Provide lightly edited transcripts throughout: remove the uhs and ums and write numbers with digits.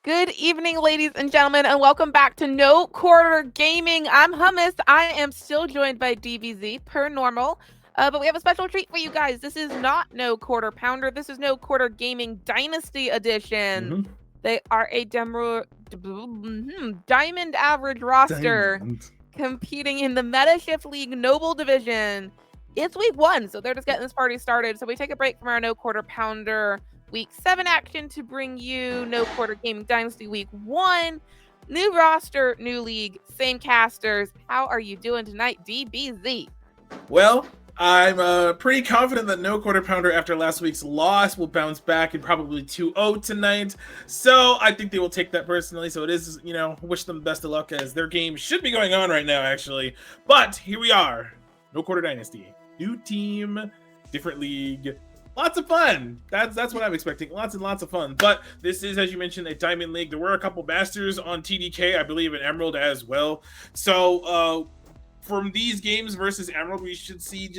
Good evening, ladies and gentlemen, and welcome back to No Quarter Gaming. I'm Hummus. I am still joined by DBZ per normal, but we have a special treat for you guys. This is not No Quarter Pounder. This is No Quarter Gaming Dynasty Edition. Mhm. They are a diamond average roster Diamond. competing in the Meta Shift League Noble Division. It's week 1, so they're just getting this party started. So we take a break from our No Quarter Pounder Week 7 action to bring you No Quarter Gaming Dynasty Week 1. New roster, new league, same casters. How are you doing tonight, DBZ? Well, I'm pretty confident that No Quarter Pounder, after last week's loss, will bounce back and probably 2-0 tonight. So I think they will take that personally. So it is, wish them best of luck, as their game should be going on right now, actually. But here we are, No Quarter Dynasty. New team, different league. Lots of fun. That's what I'm expecting. Lots and lots of fun. But this is, as you mentioned, a Diamond League. There were a couple Masters on TDK, I believe, in Emerald as well. So from these games versus Emerald, we should see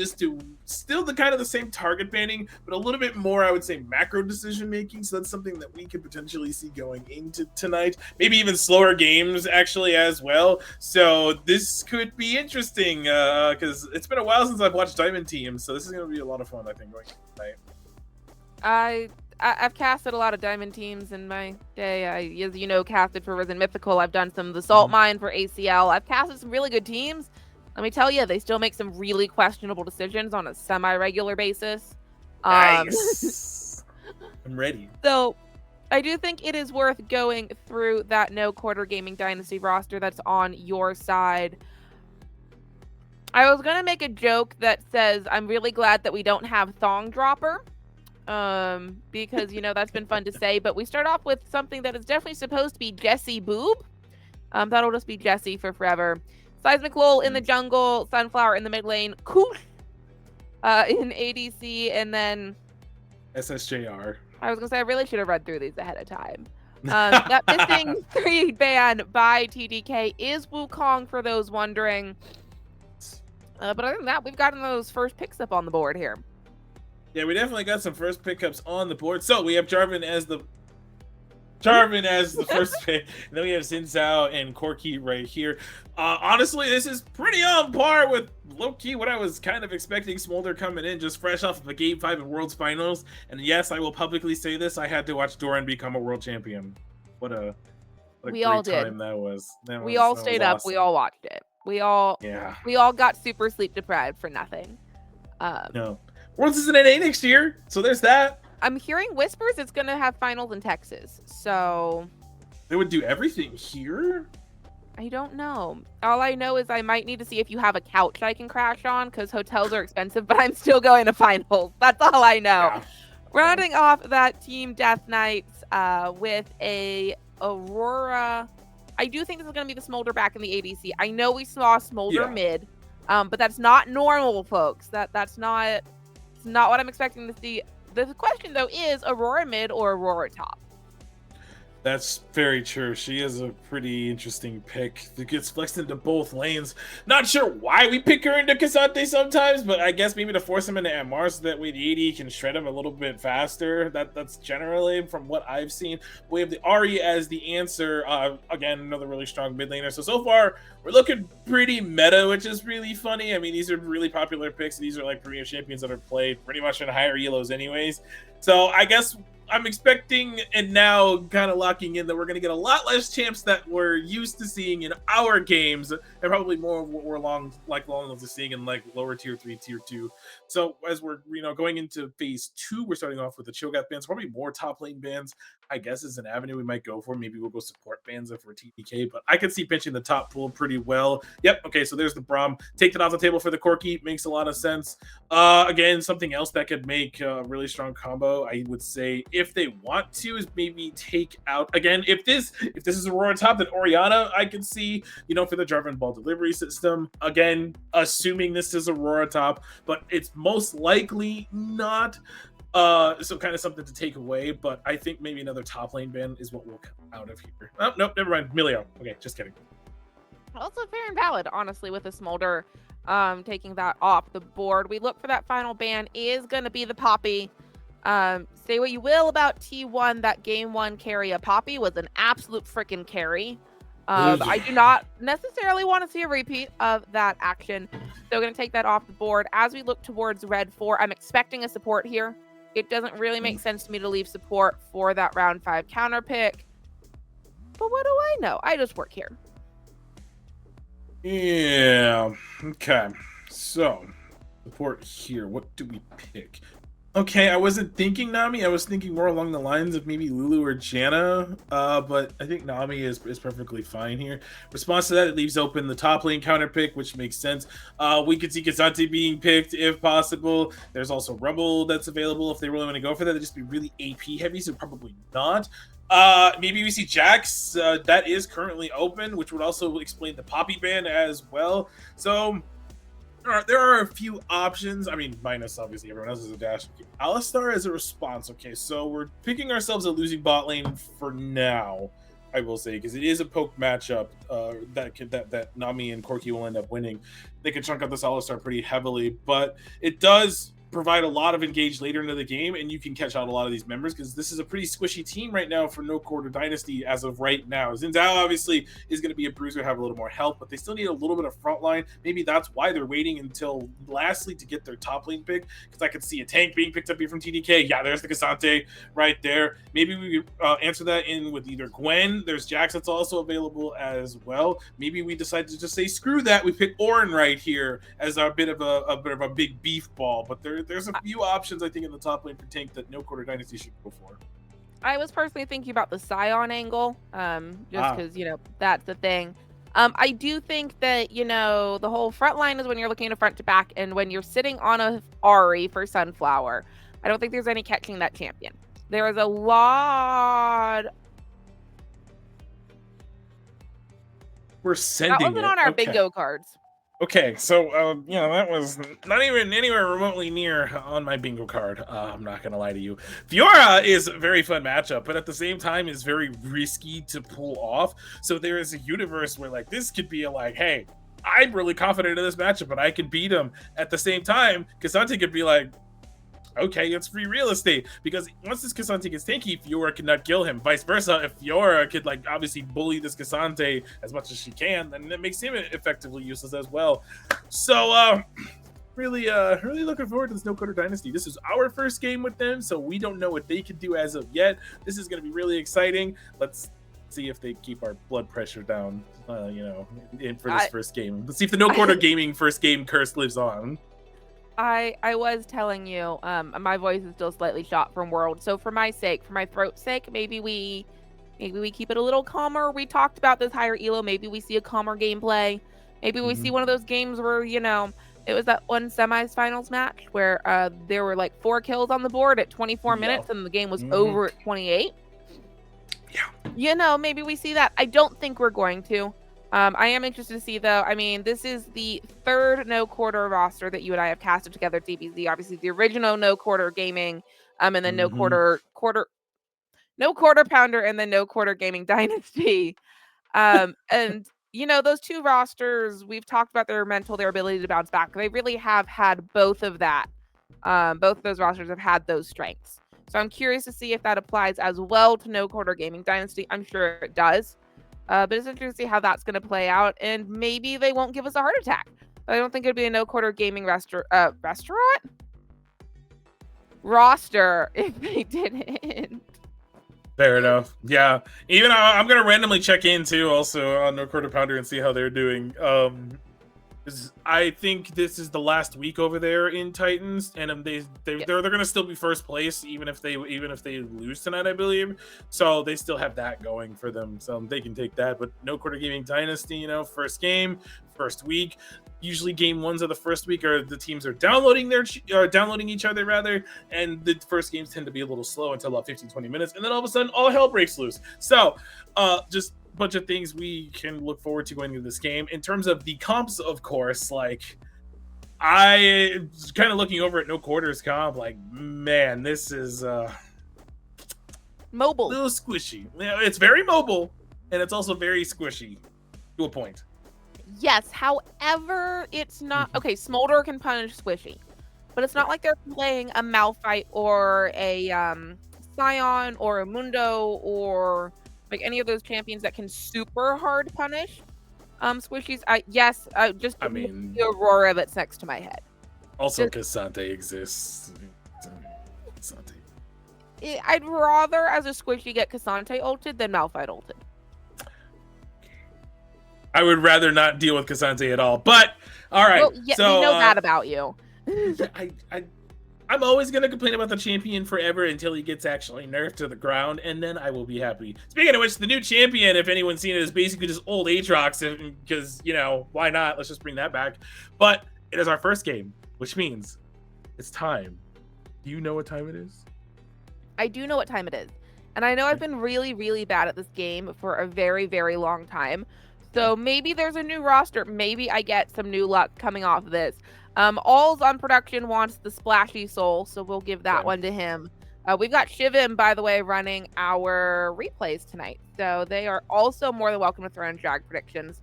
still the kind of the same target banning, but a little bit more, I would say, macro decision making. So that's something that we could potentially see going into tonight. Maybe even slower games actually as well. So this could be interesting because it's been a while since I've watched Diamond teams. So this is going to be a lot of fun, I think, going tonight. I've casted a lot of diamond teams in my day. I, as you know, casted for Risen Mythical. I've done some of the Salt Mine for ACL. I've casted some really good teams. Let me tell you, they still make some really questionable decisions on a semi-regular basis. Nice. I'm ready. So I do think it is worth going through that No Quarter Gaming Dynasty roster that's on your side. I was going to make a joke that says, I'm really glad that we don't have Thong Dropper. Because, that's been fun to say. But we start off with something that is definitely supposed to be Jessie Boob. That'll just be Jessie for forever. Seismic Lol in the jungle, Sunflower in the mid lane, Koosh in ADC, and then SSJR. I was gonna say I really should have read through these ahead of time. That missing 3 ban by TDK is Wukong, for those wondering. But other than that, we've gotten those first picks up on the board here. Yeah, we definitely got some first pickups on the board. So we have Jarvan as the first pick, and then we have Xin Zhao and Corki right here. Honestly, this is pretty on par with low-key what I was kind of expecting. Smolder coming in just fresh off of a Game 5 in Worlds Finals. And yes, I will publicly say this, I had to watch Doran become a world champion. What a we all great did. time that was. We all stayed up. Awesome. We all watched it. We all got super sleep deprived for nothing. No. Worlds is in NA next year, so there's that. I'm hearing whispers it's going to have finals in Texas, so... They would do everything here? I don't know. All I know is I might need to see if you have a couch I can crash on, because hotels are expensive, but I'm still going to finals. That's all I know. Yeah. Rounding off that Team Death Knights with a Aurora... I do think this is going to be the Smolder back in the ADC. I know we saw Smolder mid, but that's not normal, folks. That's not what I'm expecting to see. The question, though, is Aurora mid or Aurora top? That's very true. She is a pretty interesting pick that gets flexed into both lanes. Not sure why we pick her into Cassante sometimes, but I guess maybe to force him into MR so that way the AD can shred him a little bit faster. That's generally from what I've seen. We have the Ahri as the answer. Again, another really strong mid laner. So far, we're looking pretty meta, which is really funny. I mean, these are really popular picks. These are like premier champions that are played pretty much in higher elos anyways. So I guess I'm expecting, and now kind of locking in, that we're going to get a lot less champs that we're used to seeing in our games, and probably more of what we're long to seeing in like lower tier 3, tier 2. So as we're going into phase 2, we're starting off with the Cho'Gath bans, probably more top lane bans. I guess is an avenue we might go for. Maybe we'll go support bans if we're TDK, but I could see pinching the top pool pretty well. Yep. Okay. So there's the Braum. Take that off the table for the Corki. Makes a lot of sense. Again, something else that could make a really strong combo, I would say, if they want to, is maybe take out, again, if this is Aurora top, then Orianna I can see, for the Jarvan ball delivery system. Again, assuming this is Aurora top, but it's most likely not. So kind of something to take away, but I think maybe another top lane ban is what will come out of here. Oh, nope, never mind. Milio. Okay, just kidding. Also fair and valid, honestly, with the Smolder taking that off the board. We look for that final ban is going to be the Poppy. Say what you will about T1, that game 1 carry of Poppy was an absolute freaking carry. Oh, yeah. I do not necessarily want to see a repeat of that action. So going to take that off the board. As we look towards red 4, I'm expecting a support here. It doesn't really make sense to me to leave support for that round 5 counter pick. But what do I know? I just work here. Yeah. Okay. So, support here. What do we pick? Okay, I wasn't thinking Nami. I was thinking more along the lines of maybe Lulu or Janna. But I think Nami is perfectly fine here. Response to that, it leaves open the top lane counter pick, which makes sense. We could see K'Sante being picked if possible. There's also Rumble that's available if they really want to go for that. They'd just be really AP heavy, so probably not. Maybe we see Jax. That is currently open, which would also explain the Poppy ban as well. So there are a few options. I mean, minus obviously everyone else is a dash. Alistar as a response. Okay, so we're picking ourselves a losing bot lane for now, I will say, because it is a poke matchup that Nami and Corki will end up winning. They can chunk out this Alistar pretty heavily, but it does provide a lot of engage later into the game, and you can catch out a lot of these members because this is a pretty squishy team right now for No Quarter Dynasty as of right now. Xin Zhao obviously is going to be a bruiser, have a little more health, but they still need a little bit of front line. Maybe that's why they're waiting until lastly to get their top lane pick, because I could see a tank being picked up here from TDK. Yeah, there's the K'Sante right there. Maybe we answer that in with either Gwen. There's Jax that's also available as well. Maybe we decide to just say screw that. We pick Ornn right here as a bit of a big beef ball, but there's a few options I think in the top lane for tank that No Quarter Dynasty should go for. I was personally thinking about the Scion angle, just because, that's the thing. I do think that, the whole front line is when you're looking at a front to back, and when you're sitting on a Ahri for Sunflower, I don't think there's any catching that champion. There is a lot. We're sending that wasn't on our bingo cards. Okay, so that was not even anywhere remotely near on my bingo card. I'm not gonna lie to you. Fiora is a very fun matchup, but at the same time is very risky to pull off. So there is a universe where this could be hey, I'm really confident in this matchup, but I can beat him. At the same time, K'Sante could be okay, it's free real estate, because once this K'Sante gets tanky, Fiora cannot kill him. Vice versa, if Fiora could obviously bully this K'Sante as much as she can, then it makes him effectively useless as well. So really looking forward to this No Quarter Dynasty. This is our first game with them, so we don't know what they can do as of yet. This is going to be really exciting. Let's see if they keep our blood pressure down, for this first game. Let's see if the No Quarter Gaming first game curse lives on. I was telling you, my voice is still slightly shot from World. So for my sake, for my throat's sake, maybe we keep it a little calmer. We talked about this higher elo. Maybe we see a calmer gameplay. Maybe we see one of those games where, it was that one semifinals match where there were 4 kills on the board at 24 minutes and the game was over at 28. Yeah. Maybe we see that. I don't think we're going to. I am interested to see, though. I mean, this is the third No Quarter roster that you and I have casted together at DBZ. Obviously, the original No Quarter Gaming, and then No Quarter Pounder, and then No Quarter Gaming Dynasty. And those two rosters, we've talked about their ability to bounce back. They really have had both of that. Both of those rosters have had those strengths. So I'm curious to see if that applies as well to No Quarter Gaming Dynasty. I'm sure it does. But it's interesting to see how that's going to play out, and maybe they won't give us a heart attack. I don't think it'd be a No Quarter Gaming roster if they didn't. Fair enough. Yeah. Even I'm going to randomly check in too, also on No Quarter Pounder, and see how they're doing. I think this is the last week over there in Titans, and they're going to still be first place even if they lose tonight, I believe. So they still have that going for them, so they can take that. But No Quarter Gaming Dynasty, first game, first week. Usually game ones of the first week are the teams are downloading each other rather, and the first games tend to be a little slow until about 15-20 minutes, and then all of a sudden all hell breaks loose. So just bunch of things we can look forward to going into this game. In terms of the comps, of course, I kind of looking over at No Quarter's comp, man, this is mobile, a little squishy. It's very mobile, and it's also very squishy to a point. Yes, however, it's not okay. Smolder can punish squishy. but it's not like they're playing a Malphite or a Scion or a Mundo or like any of those champions that can super hard punish squishies. Yes, just I mean, the Aurora that's next to my head. also Cassante exists. Cassante. I'd rather as a squishy get Cassante ulted than Malphite ulted. I would rather not deal with Cassante at all. But all right, Well, yeah, so we know that about you. I'm always gonna complain about the champion forever until he gets actually nerfed to the ground, and then I will be happy. Speaking of which, the new champion, if anyone's seen it, is basically just old Aatrox, because why not? Let's just bring that back. But it is our first game, which means it's time. Do you know what time it is? I do know what time it is. And I know I've been really, really bad at this game for a very, very long time. So maybe there's a new roster. Maybe I get some new luck coming off of this. All's on production wants the Splashy Soul, so we'll give that one to him. We've got Shivim, by the way, running our replays tonight. So they are also more than welcome to throw in drag predictions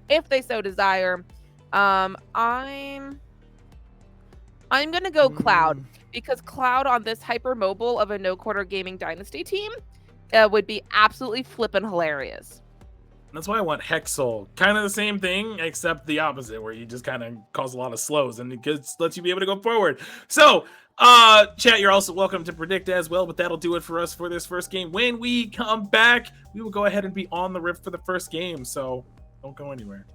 if they so desire. I'm gonna go Cloud, because Cloud on this hypermobile of a No Quarter Gaming Dynasty team would be absolutely flippin' hilarious. That's why I want Hexel. Kind of the same thing, except the opposite, where you just kind of cause a lot of slows and it lets you be able to go forward. So, chat, you're also welcome to predict as well, but that'll do it for us for this first game. When we come back, we will go ahead and be on the rift for the first game, so don't go anywhere.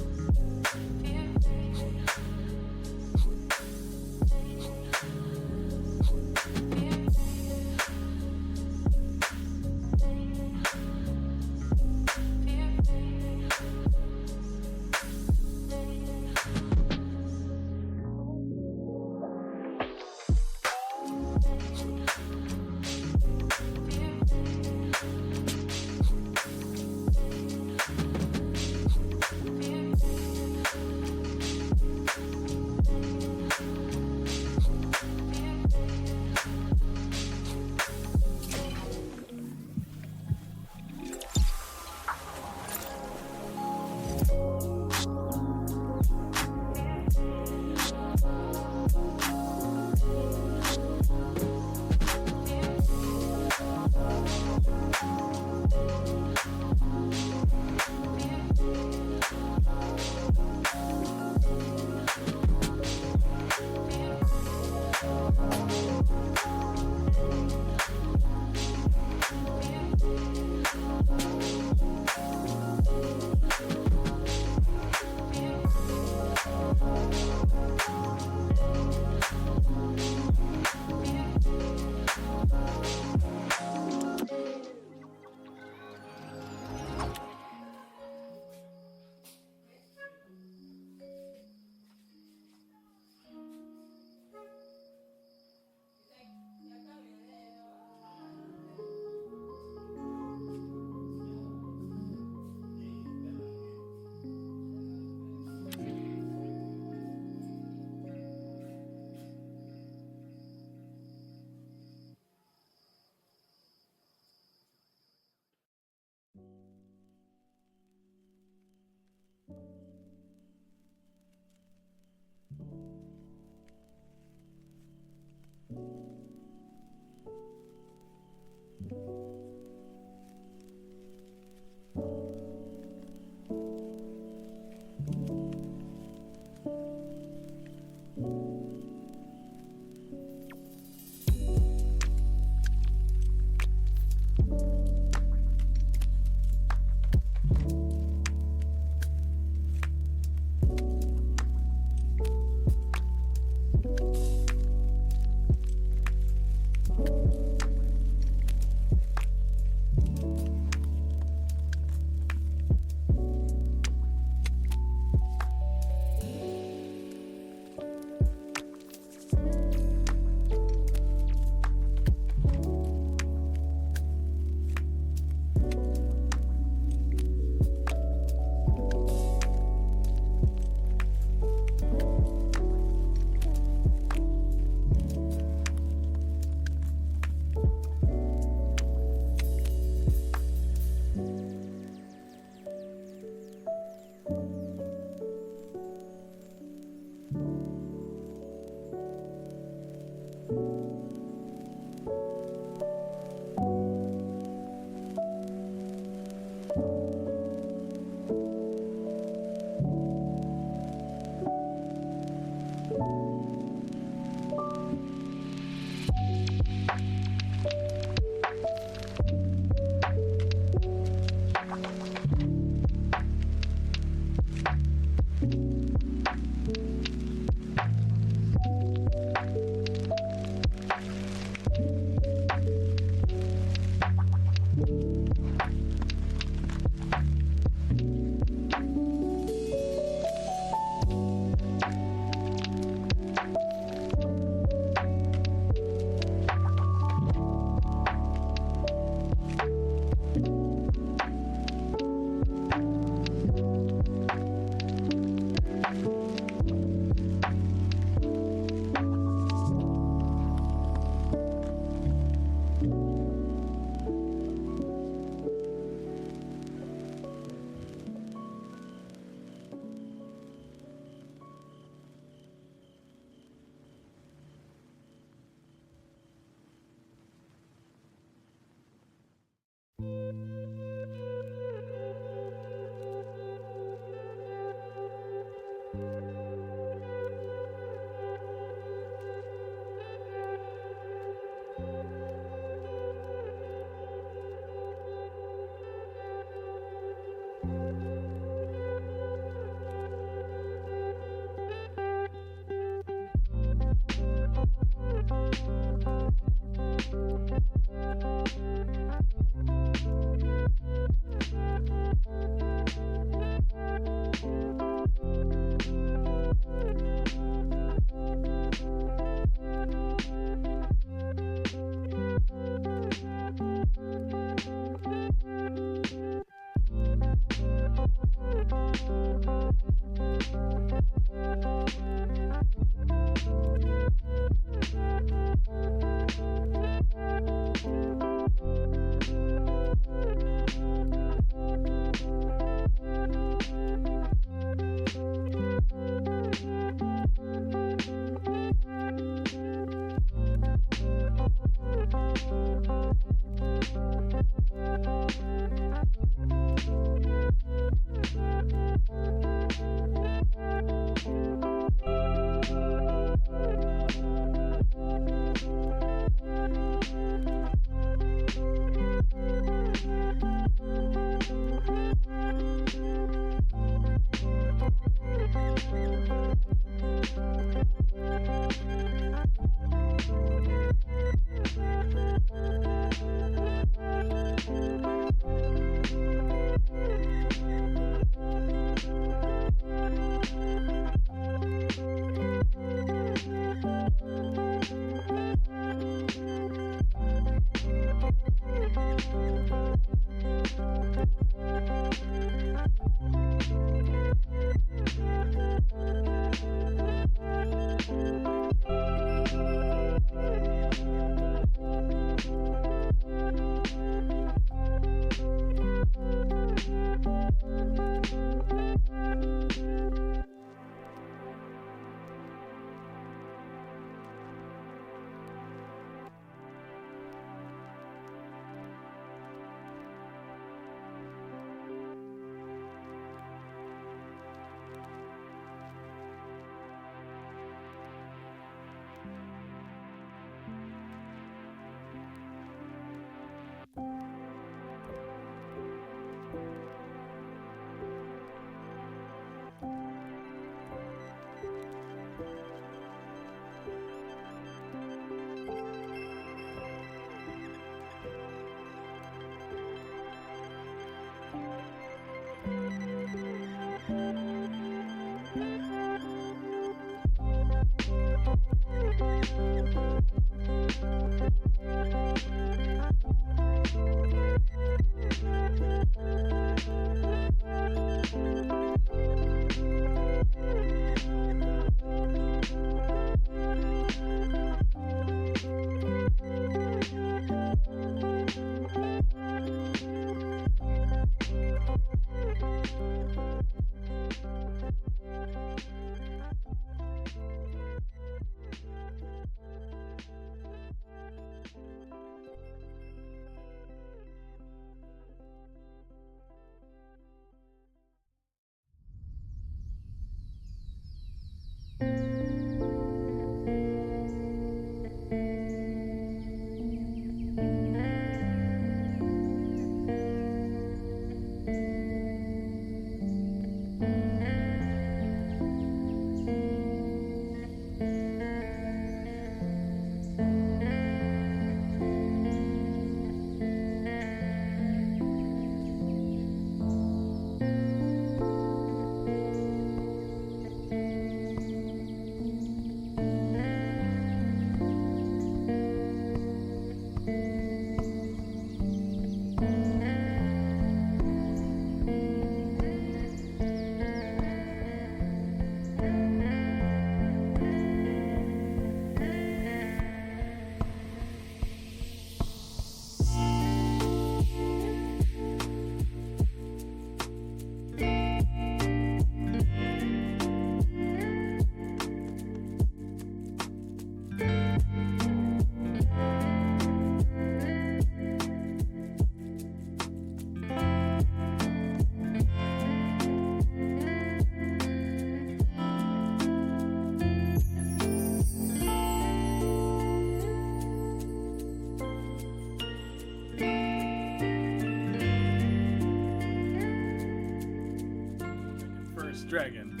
dragon.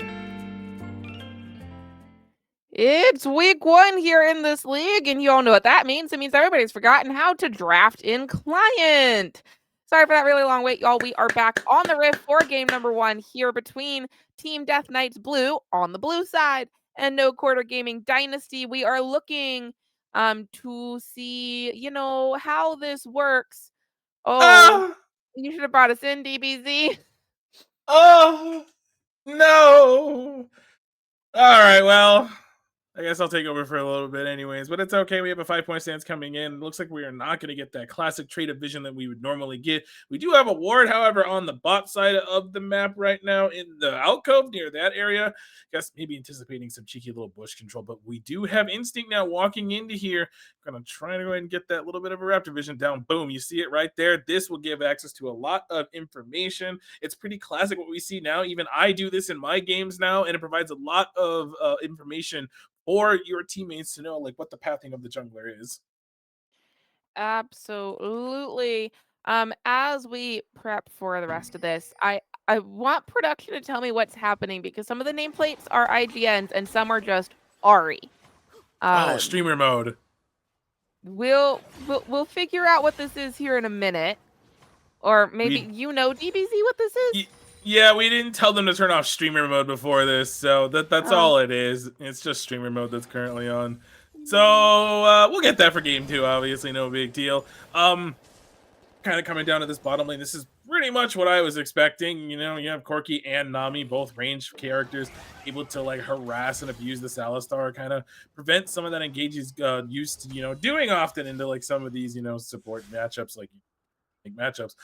It's week 1 here in this league, and you all know what that means. It means everybody's forgotten how to draft in Client. Sorry for that really long wait, y'all. We are back on the Rift for game number 1 here between Team Death Knights Blue on the blue side and No Quarter Gaming Dynasty. We are looking to see, how this works. Oh, Oh, you should have brought us in, DBZ. oh, no. All right, well, I guess I'll take over for a little bit anyways, but it's okay. We have a 5-point stance coming in. It looks like we are not going to get that classic trait of vision that we would normally get. We do have a ward, however, on the bot side of the map right now in the alcove near that area. Guess maybe anticipating some cheeky little bush control, but we do have Instinct now walking into here. Going to try to go ahead and get that little bit of a raptor vision down. Boom, you see it right there. This will give access to a lot of information. It's pretty classic what we see now. Even I do this in my games now, and it provides a lot of information or your teammates to know like what the pathing of the jungler is. Absolutely. As we prep for the rest of this, I want production to tell me what's happening because some of the nameplates are IGNs and some are just Ari. Oh, streamer mode. We'll figure out what this is here in a minute, or maybe DBZ what this is. Yeah, we didn't tell them to turn off streamer mode before this, so that's all it is. It's just streamer mode that's currently on. So we'll get that for game 2, obviously, no big deal. Kind of coming down to this bottom lane. This is pretty much what I was expecting. You know, you have Corki and Nami, both ranged characters, able to like harass and abuse this Alistar, kind of prevent some of that engage he's used to, doing often into like some of these, support matchups, like matchups.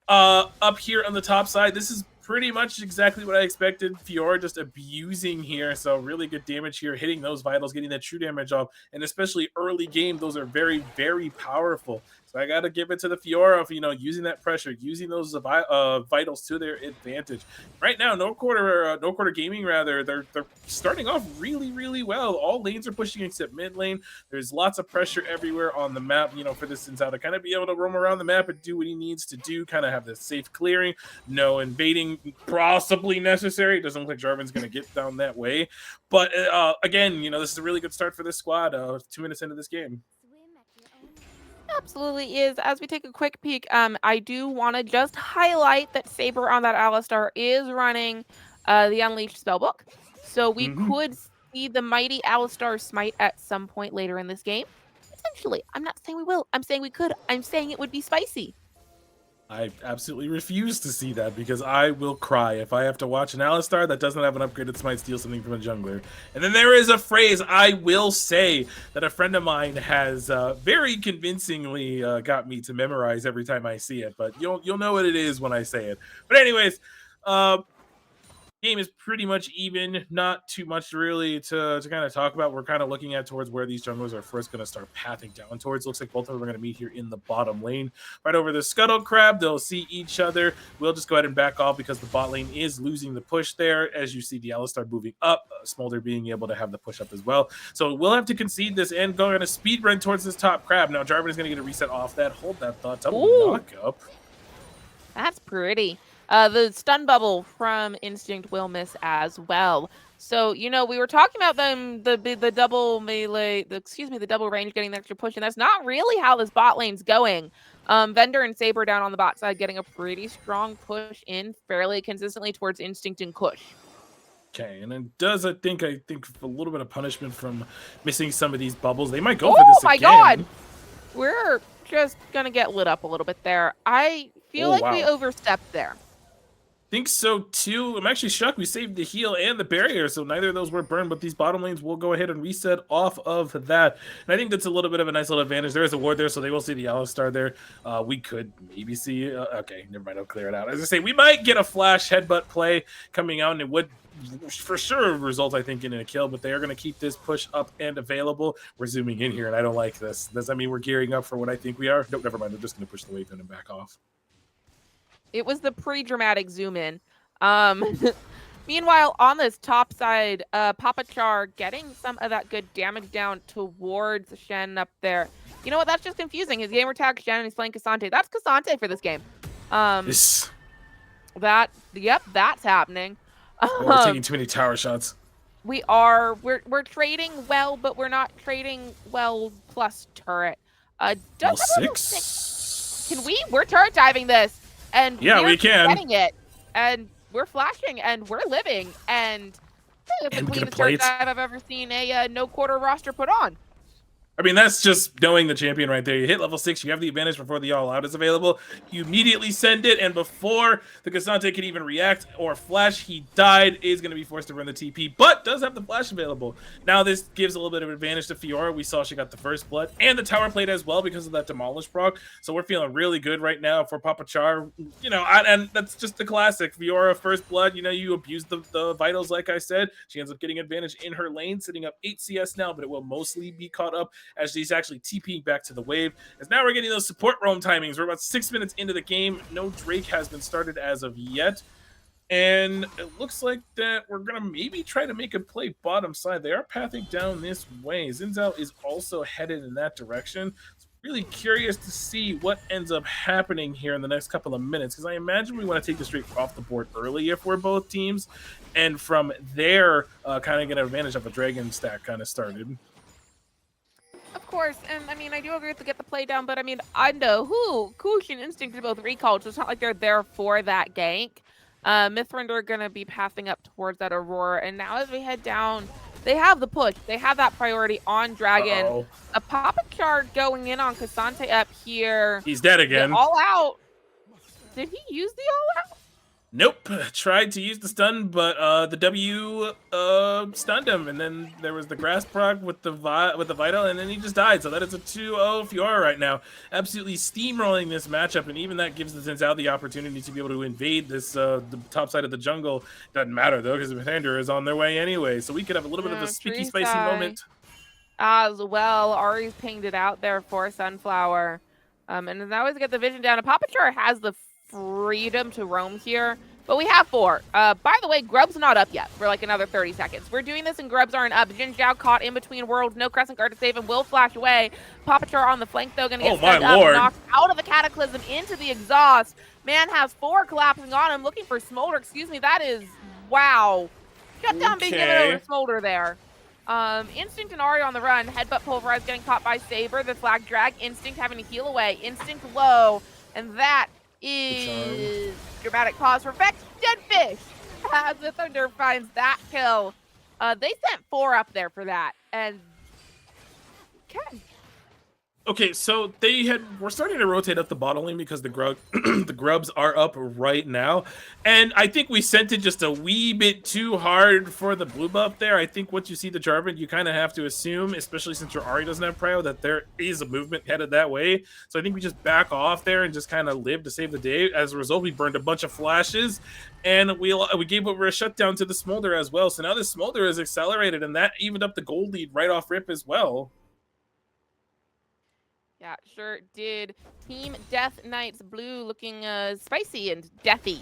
Up here on the top side, this is pretty much exactly what I expected. Fiora just abusing here, so really good damage here, hitting those vitals, getting that true damage off, and especially early game, those are very, very powerful. So I gotta give it to the Fiora of using that pressure, using those vitals to their advantage. Right now, no quarter gaming rather, they're starting off really, really well. All lanes are pushing except mid lane. There's lots of pressure everywhere on the map. For this Xin Zhao to kind of be able to roam around the map and do what he needs to do, kind of have this safe clearing, no invading possibly necessary. It doesn't look like Jarvan's going to get down that way. But again, this is a really good start for this squad 2 minutes into this game. Absolutely is. As we take a quick peek, I do want to just highlight that Saber on that Alistar is running the Unleashed spellbook. So we could see the mighty Alistar smite at some point later in this game. Essentially, I'm not saying we will. I'm saying we could. I'm saying it would be spicy. I absolutely refuse to see that because I will cry if I have to watch an Alistar that doesn't have an upgraded smite steal something from a jungler. And then there is a phrase I will say that a friend of mine has very convincingly got me to memorize every time I see it, but you'll know what it is when I say it. But anyways, game is pretty much even, not too much really to kind of talk about. We're kind of looking at towards where these junglers are first going to start pathing down towards. Looks like both of them are going to meet here in the bottom lane right over the scuttle crab. They'll see each other. We'll just go ahead and back off because the bot lane is losing the push there, as you see the Alistar moving up, Smolder being able to have the push up as well. So we'll have to concede this and go on a speed run towards this top crab. Now Jarvan is going to get a reset off that. Hold that thought. Double knock up. That's pretty. The stun bubble from Instinct will miss as well. So, we were talking about the double melee, the double range getting the extra push, and that's not really how this bot lane's going. Vendor and Saber down on the bot side getting a pretty strong push in fairly consistently towards Instinct and Kush. Okay, and it does, I think a little bit of punishment from missing some of these bubbles. They might go for this again. Oh my god! We're just gonna get lit up a little bit there. I feel like we overstepped there. Think so too. I'm actually shocked we saved the heal and the barrier, so neither of those were burned, but these bottom lanes will go ahead and reset off of that. And I think that's a little bit of a nice little advantage. There is a ward there, so they will see the Alistar there. We could maybe see okay, never mind, I'll clear it out. As I say, we might get a flash headbutt play coming out, and it would for sure result, I think, in a kill, but they are going to keep this push up and available. We're zooming in here, and I don't like this. Does that mean we're gearing up for what I think we are? Nope, never mind. I'm just going to push the wave in and back off. It was the pre-dramatic zoom in. Meanwhile, on this top side, Papa Char getting some of that good damage down towards Shen up there. You know what? That's just confusing. His gamer tag Shen and he's playing Cassante. That's Cassante for this game. Yes. That's happening. Oh, we're taking too many tower shots. We're trading well, but we're not trading well plus turret. Does Level have level 6? Can we? We're turret diving this, and Yeah, we're we can. getting it, and we're flashing, and we're living, and it's the And get a cleanest turret plate. dive I've ever seen a no quarter roster put on. I mean, that's just knowing the champion right there. You hit level 6, you have the advantage before the all-out is available. You immediately send it, and before the Cassante can even react or flash, he died, is going to be forced to run the TP, but does have the flash available. Now this gives a little bit of advantage to Fiora. We saw she got the first blood, and the tower plate as well because of that Demolish proc. So we're feeling really good right now for Papa Char. You know, and that's just the classic. Fiora, first blood, you know, you abuse the vitals, like I said. She ends up getting advantage in her lane, sitting up 8 CS now, but it will mostly be caught up as she's actually TPing back to the wave. As now we're getting those support roam timings. We're about 6 minutes into the game. No Drake has been started as of yet. And it looks like that we're going to maybe try to make a play bottom side. They are pathing down this way. Zinzao is also headed in that direction. So really curious to see what ends up happening here in the next couple of minutes, because I imagine we want to take this Drake off the board early if we're both teams. And from there, kind of get advantage of a dragon stack kind of started. Of course, and I mean, I do agree with to get the play down, but I mean, I know who Kush and Instinct are both recalled, so it's not like they're there for that gank. Mithrinder are going to be passing up towards that Aurora, and now as we head down, they have the push. They have that priority on Dragon. A Papa Char going in on Cassante up here. He's dead again. All out. Did he use the all out? Nope. Tried to use the stun, but the W stunned him, and then there was the grass proc with the vital, and then he just died. So that is a 2-0 Fiora right now, absolutely steamrolling this matchup, and even that gives the Zinzao the opportunity to be able to invade this the top side of the jungle. Doesn't matter though, because the Mithrander is on their way anyway, so we could have a little bit of a spiky, spicy moment as well. Ari's pinged it out there for Sunflower, and now we get the vision down. And Papa Char has the freedom to roam here, but we have 4. By the way, Grub's not up yet for like another 30 seconds. We're doing this and Grubs aren't up. Jin Zhao caught in between worlds, no Crescent Guard to save him, will flash away. Papa Char on the flank though, gonna get stunned up, knocked out of the Cataclysm into the exhaust. Man has 4 collapsing on him, looking for Smolder. Excuse me, that is, wow. Shut down, big give it over to Smolder there. Instinct and Ari on the run. Headbutt Pulverize getting caught by Saber. The flag drag. Instinct having to heal away. Instinct low, and that is dramatic pause for Vex Deadfish as the Thunder finds that kill. They sent 4 up there for that, and Okay, so we're starting to rotate up the bottom lane because the the grubs are up right now, and I think we sent it just a wee bit too hard for the blue buff there. I think once you see the Jarvan, you kind of have to assume, especially since your Ahri doesn't have prio, that there is a movement headed that way. So I think we just back off there and just kind of live to save the day. As a result, we burned a bunch of flashes, and we gave over a shutdown to the Smolder as well. So now the Smolder is accelerated, and that evened up the gold lead right off rip as well. Yeah, sure did. Team Death Knights Blue looking spicy and deathy.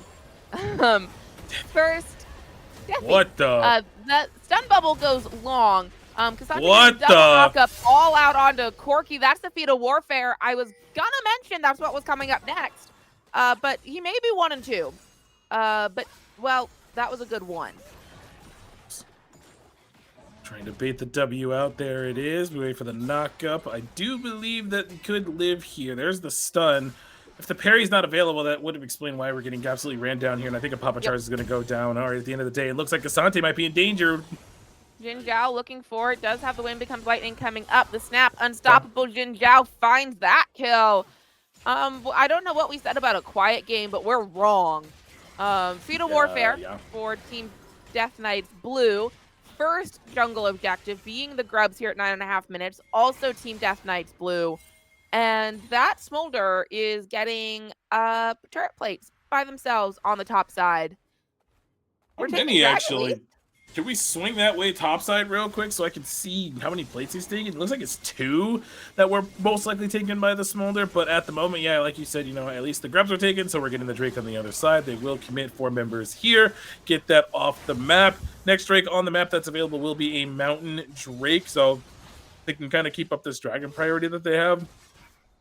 First, deathy. What the? The stun bubble goes long. Because I'm what double knock up all out onto Corki. That's the feat of warfare. I was gonna mention that's what was coming up next. But he may be 1 and 2. But well, that was a good one. Trying to bait the W out. There it is. We wait for the knock up. I do believe that we could live here. There's the stun. If the parry's not available, that would have explained why we're getting absolutely ran down here. And I think a Papa Charge is going to go down. All right, at the end of the day, it looks like Cassante might be in danger. Jin Zhao looking for it. Does have the wind becomes lightning coming up. The snap, unstoppable. Jin Zhao finds that kill. I don't know what we said about a quiet game, but we're wrong. Feat of warfare for Team Death Knights Blue. First jungle objective being the grubs here at 9.5 minutes. Also Team Death Knights Blue. And that Smolder is getting turret plates by themselves on the top side. How many actually? Can we swing that way topside real quick so I can see how many plates he's taking? It looks like it's 2 that were most likely taken by the Smolder, but at the moment, yeah, like you said, you know, at least the grubs are taken, so we're getting the Drake on the other side. They will commit 4 members here, get that off the map. Next Drake on the map that's available will be a Mountain Drake, so they can kind of keep up this dragon priority that they have.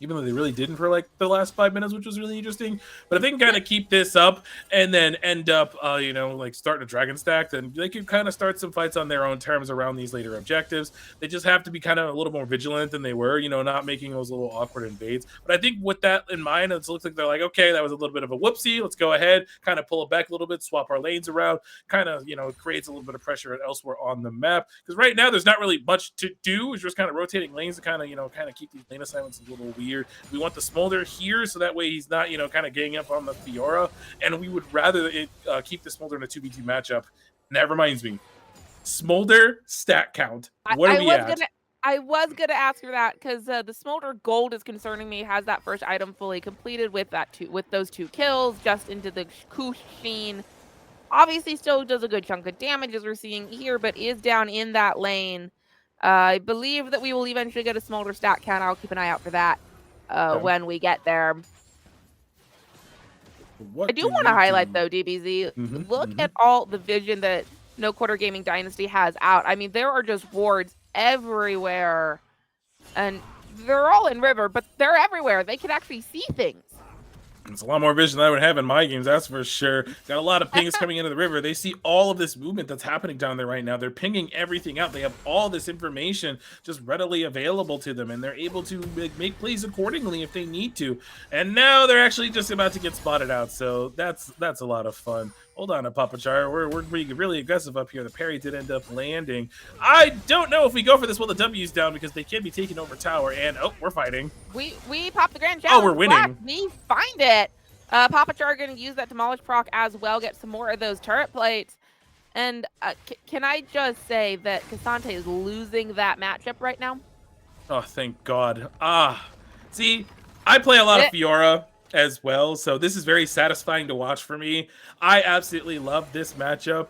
even though they really didn't for like the last 5 minutes, which was really interesting. But if they can kind of keep this up and then end up, like starting a dragon stack, then they could kind of start some fights on their own terms around these later objectives. They just have to be kind of a little more vigilant than they were, not making those little awkward invades. But I think with that in mind, it looks like they're like, okay, that was a little bit of a whoopsie. Let's go ahead, kind of pull it back a little bit, swap our lanes around, kind of, it creates a little bit of pressure elsewhere on the map. Because right now there's not really much to do. It's just kind of rotating lanes to kind of keep these lane assignments a little weird. We want the Smolder here, so that way he's not, kind of ganging up on the Fiora. And we would rather keep the Smolder in a 2v2 matchup. And that reminds me, Smolder stat count. What are we at? I was gonna ask for that because the Smolder Gold is concerning me. Has that first item fully completed with those 2 kills just into the Kushin. Obviously, still does a good chunk of damage as we're seeing here, but is down in that lane. I believe that we will eventually get a Smolder stat count. I'll keep an eye out for that when we get there. I do want to highlight, though, DBZ, look at all the vision that No Quarter Gaming Dynasty has out. I mean, there are just wards everywhere, and they're all in river, but they're everywhere. They can actually see things. It's a lot more vision than I would have in my games, that's for sure. Got a lot of pings coming into the river. They see all of this movement that's happening down there right now. They're pinging everything out. They have all this information just readily available to them, and they're able to make plays accordingly if they need to. And now they're actually just about to get spotted out, so that's a lot of fun. Hold on, Papachar. We're being really aggressive up here. The parry did end up landing. I don't know if we go for this while the W's down because they can be taking over tower. And we're fighting. We popped the grand challenge. Oh, we're winning. We find it. Papachar going to use that demolish proc as well. Get some more of those turret plates. And can I just say that Cassante is losing that matchup right now? Oh, thank God. See, I play a lot of Fiora as well, so this is very satisfying to watch for me. I absolutely love this matchup.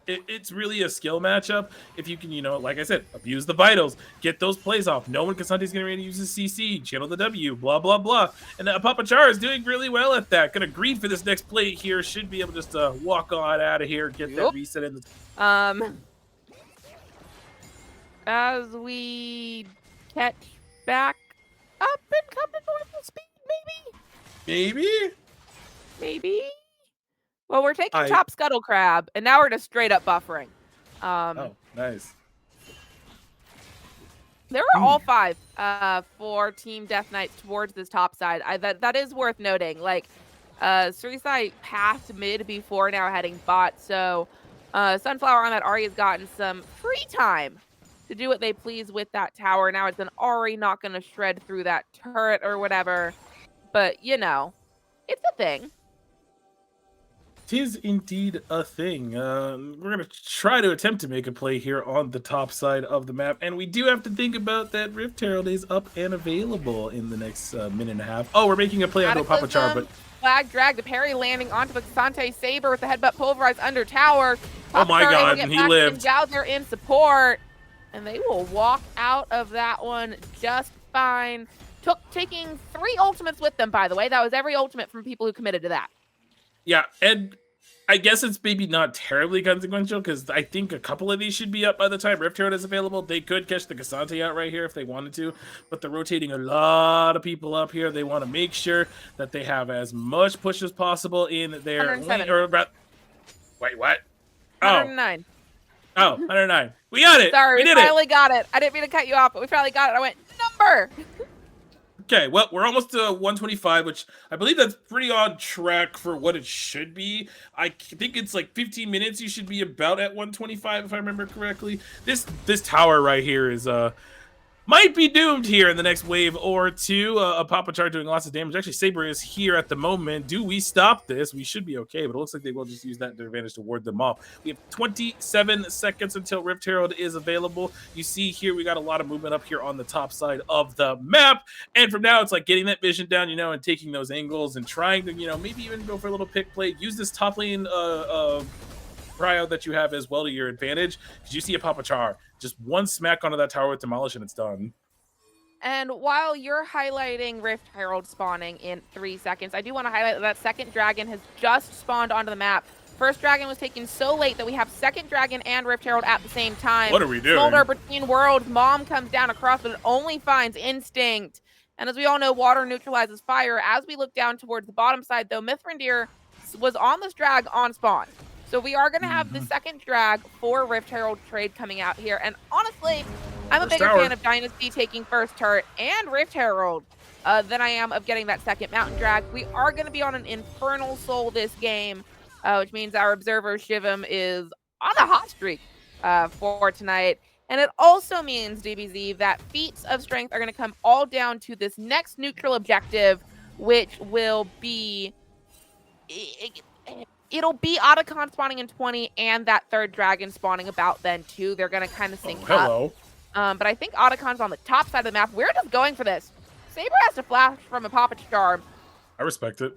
It's really a skill matchup. If you can, like I said, abuse the vitals, get those plays off, know when Casante's getting ready to use his CC, channel the W, blah, blah, blah. And Papachar is doing really well at that. Gonna greed for this next play here. Should be able just to walk on out of here, get that reset in the... As we catch back up and come to normal speed, Maybe. Well, we're taking top Scuttle Crab, and now we're just straight up buffering. Oh, nice. There are all 5 for Team Death Knights towards this top side. That is worth noting. Like, Surisai passed mid before, now heading bot. So, Sunflower on that Ahri has gotten some free time to do what they please with that tower. Now it's an Ahri not going to shred through that turret or whatever. But, it's a thing. It is indeed a thing. We're going to try to attempt to make a play here on the top side of the map. And we do have to think about that Rift Herald is up and available in the next minute and a half. Oh, we're making a play onto a Papachar, but... Flag drag, the parry landing onto the Cassante Saber with the headbutt pulverized under tower. Oh my God, and he lived. Gouger in support. And they will walk out of that one just fine. Taking 3 ultimates with them, by the way. That was every ultimate from people who committed to that. Yeah, and I guess it's maybe not terribly consequential because I think a couple of these should be up by the time Rift Herald is available. They could catch the Cassante out right here if they wanted to, but they're rotating a lot of people up here. They want to make sure that they have as much push as possible in their lane. Wait, what? 109. Oh, 109. We got it. Sorry, we finally got it. I didn't mean to cut you off, but we finally got it. I went, number. Okay, well, we're almost to 125, which I believe that's pretty on track for what it should be. I think it's like 15 minutes you should be about at 125, if I remember correctly. This tower right here is might be doomed here in the next wave or two. A Papachar doing lots of damage. Actually, Saber is here at the moment. Do we stop this? We should be okay, but it looks like they will just use that to their advantage to ward them off. We have 27 seconds until Rift Herald is available. You see here, we got a lot of movement up here on the top side of the map. And from now, it's like getting that vision down, and taking those angles and trying to, maybe even go for a little pick play. Use this top lane cryo that you have as well to your advantage, because you see a Papachar, just one smack onto that tower with demolish and it's done. And while you're highlighting Rift Herald spawning in 3 seconds, I do want to highlight that second dragon has just spawned onto the map. First dragon was taken so late that we have second dragon and Rift Herald at the same time. What are we doing? Smolder between worlds. Mom comes down across, but it only finds Instinct. And as we all know, water neutralizes fire. As we look down towards the bottom side, though, Mithrandir was on this drag on spawn. So we are going to have the second drag for Rift Herald trade coming out here. And honestly, I'm a bigger fan of Dynasty taking first turret and Rift Herald than I am of getting that second mountain drag. We are going to be on an Infernal Soul this game, which means our observer Shivam is on a hot streak for tonight. And it also means, DBZ, that feats of strength are going to come all down to this next neutral objective, which will be... It'll be Otacon spawning in 20 and that third dragon spawning about then, too. They're going to kind of sync up. But I think Otacon's on the top side of the map. We're just going for this. Saber has to flash from a Papa Charm. I respect it.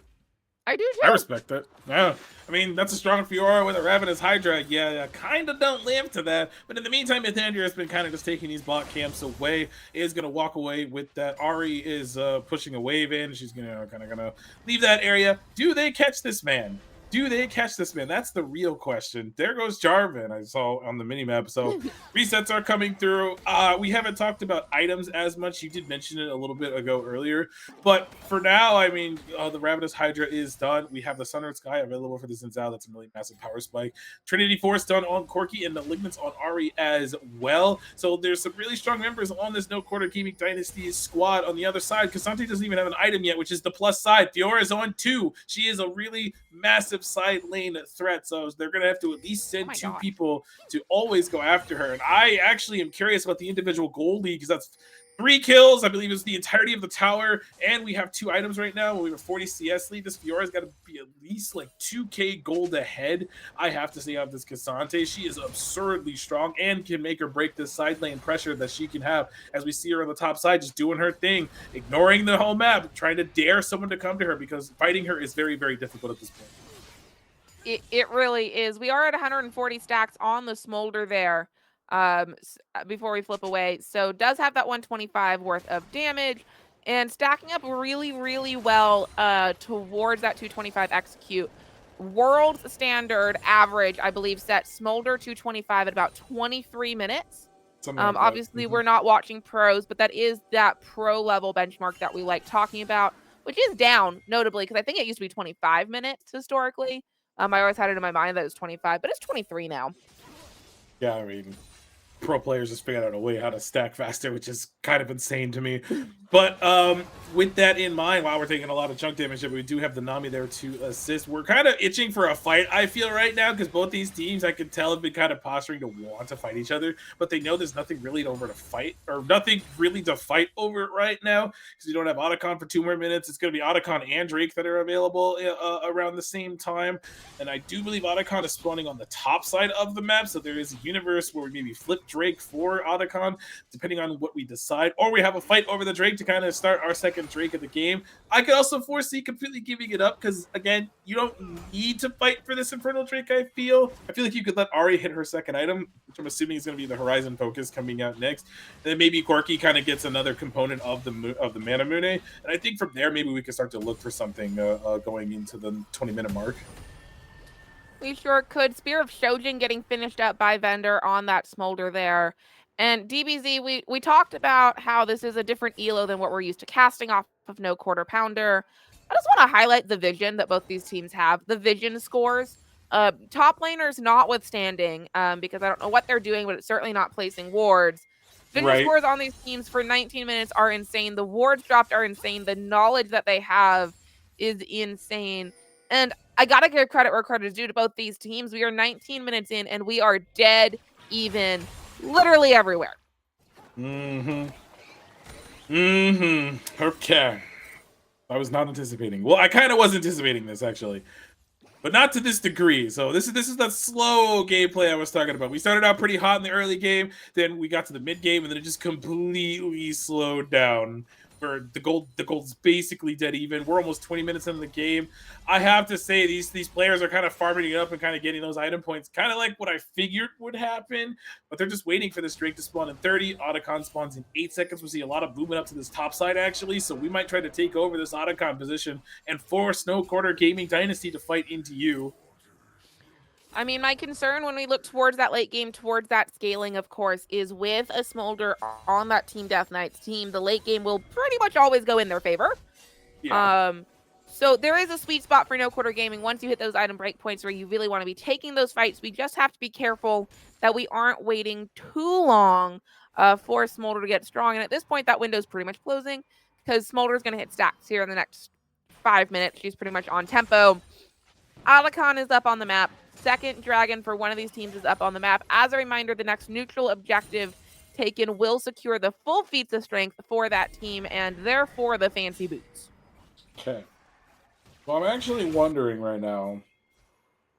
I do too. I respect it. Yeah. I mean, that's a strong Fiora with a Ravenous Hydra. Yeah, kind of don't live to that. But in the meantime, Mithrandir has been kind of just taking these bot camps away. Is going to walk away with that. Ari is pushing a wave in. She's kind of gonna leave that area. Do they catch this man? Do they catch this man? That's the real question. There goes Jarvan, I saw on the minimap. So resets are coming through. We haven't talked about items as much. You did mention it a little bit ago earlier. But for now, I mean, the Ravenous Hydra is done. We have the Sunward Sky available for the Zinzao. That's a really massive power spike. Trinity Force done on Corki and Malignance on Ari as well. So there's some really strong members on this No Quarter Gaming Dynasty squad. On the other side, Cassante doesn't even have an item yet, which is the plus side. Fiora is on 2. She is a really massive side lane threat, so they're gonna have to at least send 2 people to always go after her. And I actually am curious about the individual gold lead, because that's 3 kills, I believe, is the entirety of the tower, and we have 2 items right now. We have a 40 CS lead. This Fiora's got to be at least like 2k gold ahead. I have to say, of this Cassante, she is absurdly strong and can make or break this side lane pressure that she can have, as we see her on the top side just doing her thing, ignoring the whole map, trying to dare someone to come to her, because fighting her is very, very difficult at this point. It really is. We are at 140 stacks on the Smolder there before we flip away. So does have that 125 worth of damage and stacking up really, really well towards that 225 execute. World standard average, I believe, set Smolder 225 at about 23 minutes. Obviously, we're not watching pros, but that is that pro level benchmark that we like talking about, which is down notably, because I think it used to be 25 minutes historically. I always had it in my mind that it was 25, but it's 23 now. Yeah, I mean, pro players just figured out a way how to stack faster, which is kind of insane to me. But with that in mind, while we're taking a lot of chunk damage, we do have the Nami there to assist. We're kind of itching for a fight, I feel, right now, because both these teams, I can tell, have been kind of posturing to want to fight each other, but they know there's nothing really over to fight, or nothing really to fight over right now, because we don't have Otacon for 2 more minutes. It's going to be Otacon and Drake that are available around the same time, and I do believe Otacon is spawning on the top side of the map, so there is a universe where we maybe flip Drake for Otacon, depending on what we decide, or we have a fight over the Drake to kind of start our second Drake of the game. I could also foresee completely giving it up, because again, you don't need to fight for this Infernal Drake. I feel like you could let Ari hit her second item, which I'm assuming is going to be the Horizon Focus coming out next. And then maybe Corki kind of gets another component of the Manamune, and I think from there maybe we can start to look for something going into the 20-minute mark. We sure could. Spear of Shojin getting finished up by Vendor on that Smolder there. And DBZ, we talked about how this is a different elo than what we're used to casting off of No Quarter Pounder. I just want to highlight the vision that both these teams have. The vision scores. Top laners notwithstanding, because I don't know what they're doing, but it's certainly not placing wards. Vision scores on these teams for 19 minutes are insane. The wards dropped are insane. The knowledge that they have is insane. And I got to give credit where credit is due to both these teams. We are 19 minutes in, and we are dead even literally everywhere. Okay. I was not anticipating. Well, I kind of was anticipating this, actually, but not to this degree. So this is that slow gameplay I was talking about. We started out pretty hot in the early game, then we got to the mid game, and then it just completely slowed down. Where the gold's basically dead even. We're almost 20 minutes into the game. I have to say these players are kind of farming it up and kind of getting those item points, kind of like what I figured would happen, but they're just waiting for this Drake to spawn in 30. Otacon spawns in 8 seconds. We see a lot of movement up to this top side, actually, so we might try to take over this Otacon position and force No Quarter Gaming Dynasty to fight into you. I mean, my concern when we look towards that late game, towards that scaling, of course, is with a Smolder on that Team Death Knights team, the late game will pretty much always go in their favor. Yeah. So there is a sweet spot for no quarter gaming once you hit those item break points where you really want to be taking those fights. We just have to be careful that we aren't waiting too long for Smolder to get strong. And at this point, that window is pretty much closing because Smolder is going to hit stacks here in the next 5 minutes. She's pretty much on tempo. Alakan is up on the map. Second dragon for one of these teams is up on the map. As a reminder, the next neutral objective taken will secure the full feats of strength for that team and therefore the fancy boots. Okay. Well, I'm actually wondering right now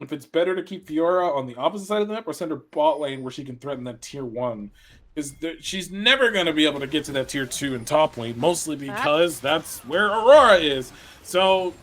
if it's better to keep Fiora on the opposite side of the map or send her bot lane where she can threaten that tier 1. Because she's never going to be able to get to that tier 2 in top lane, mostly because that's where Aurora is. So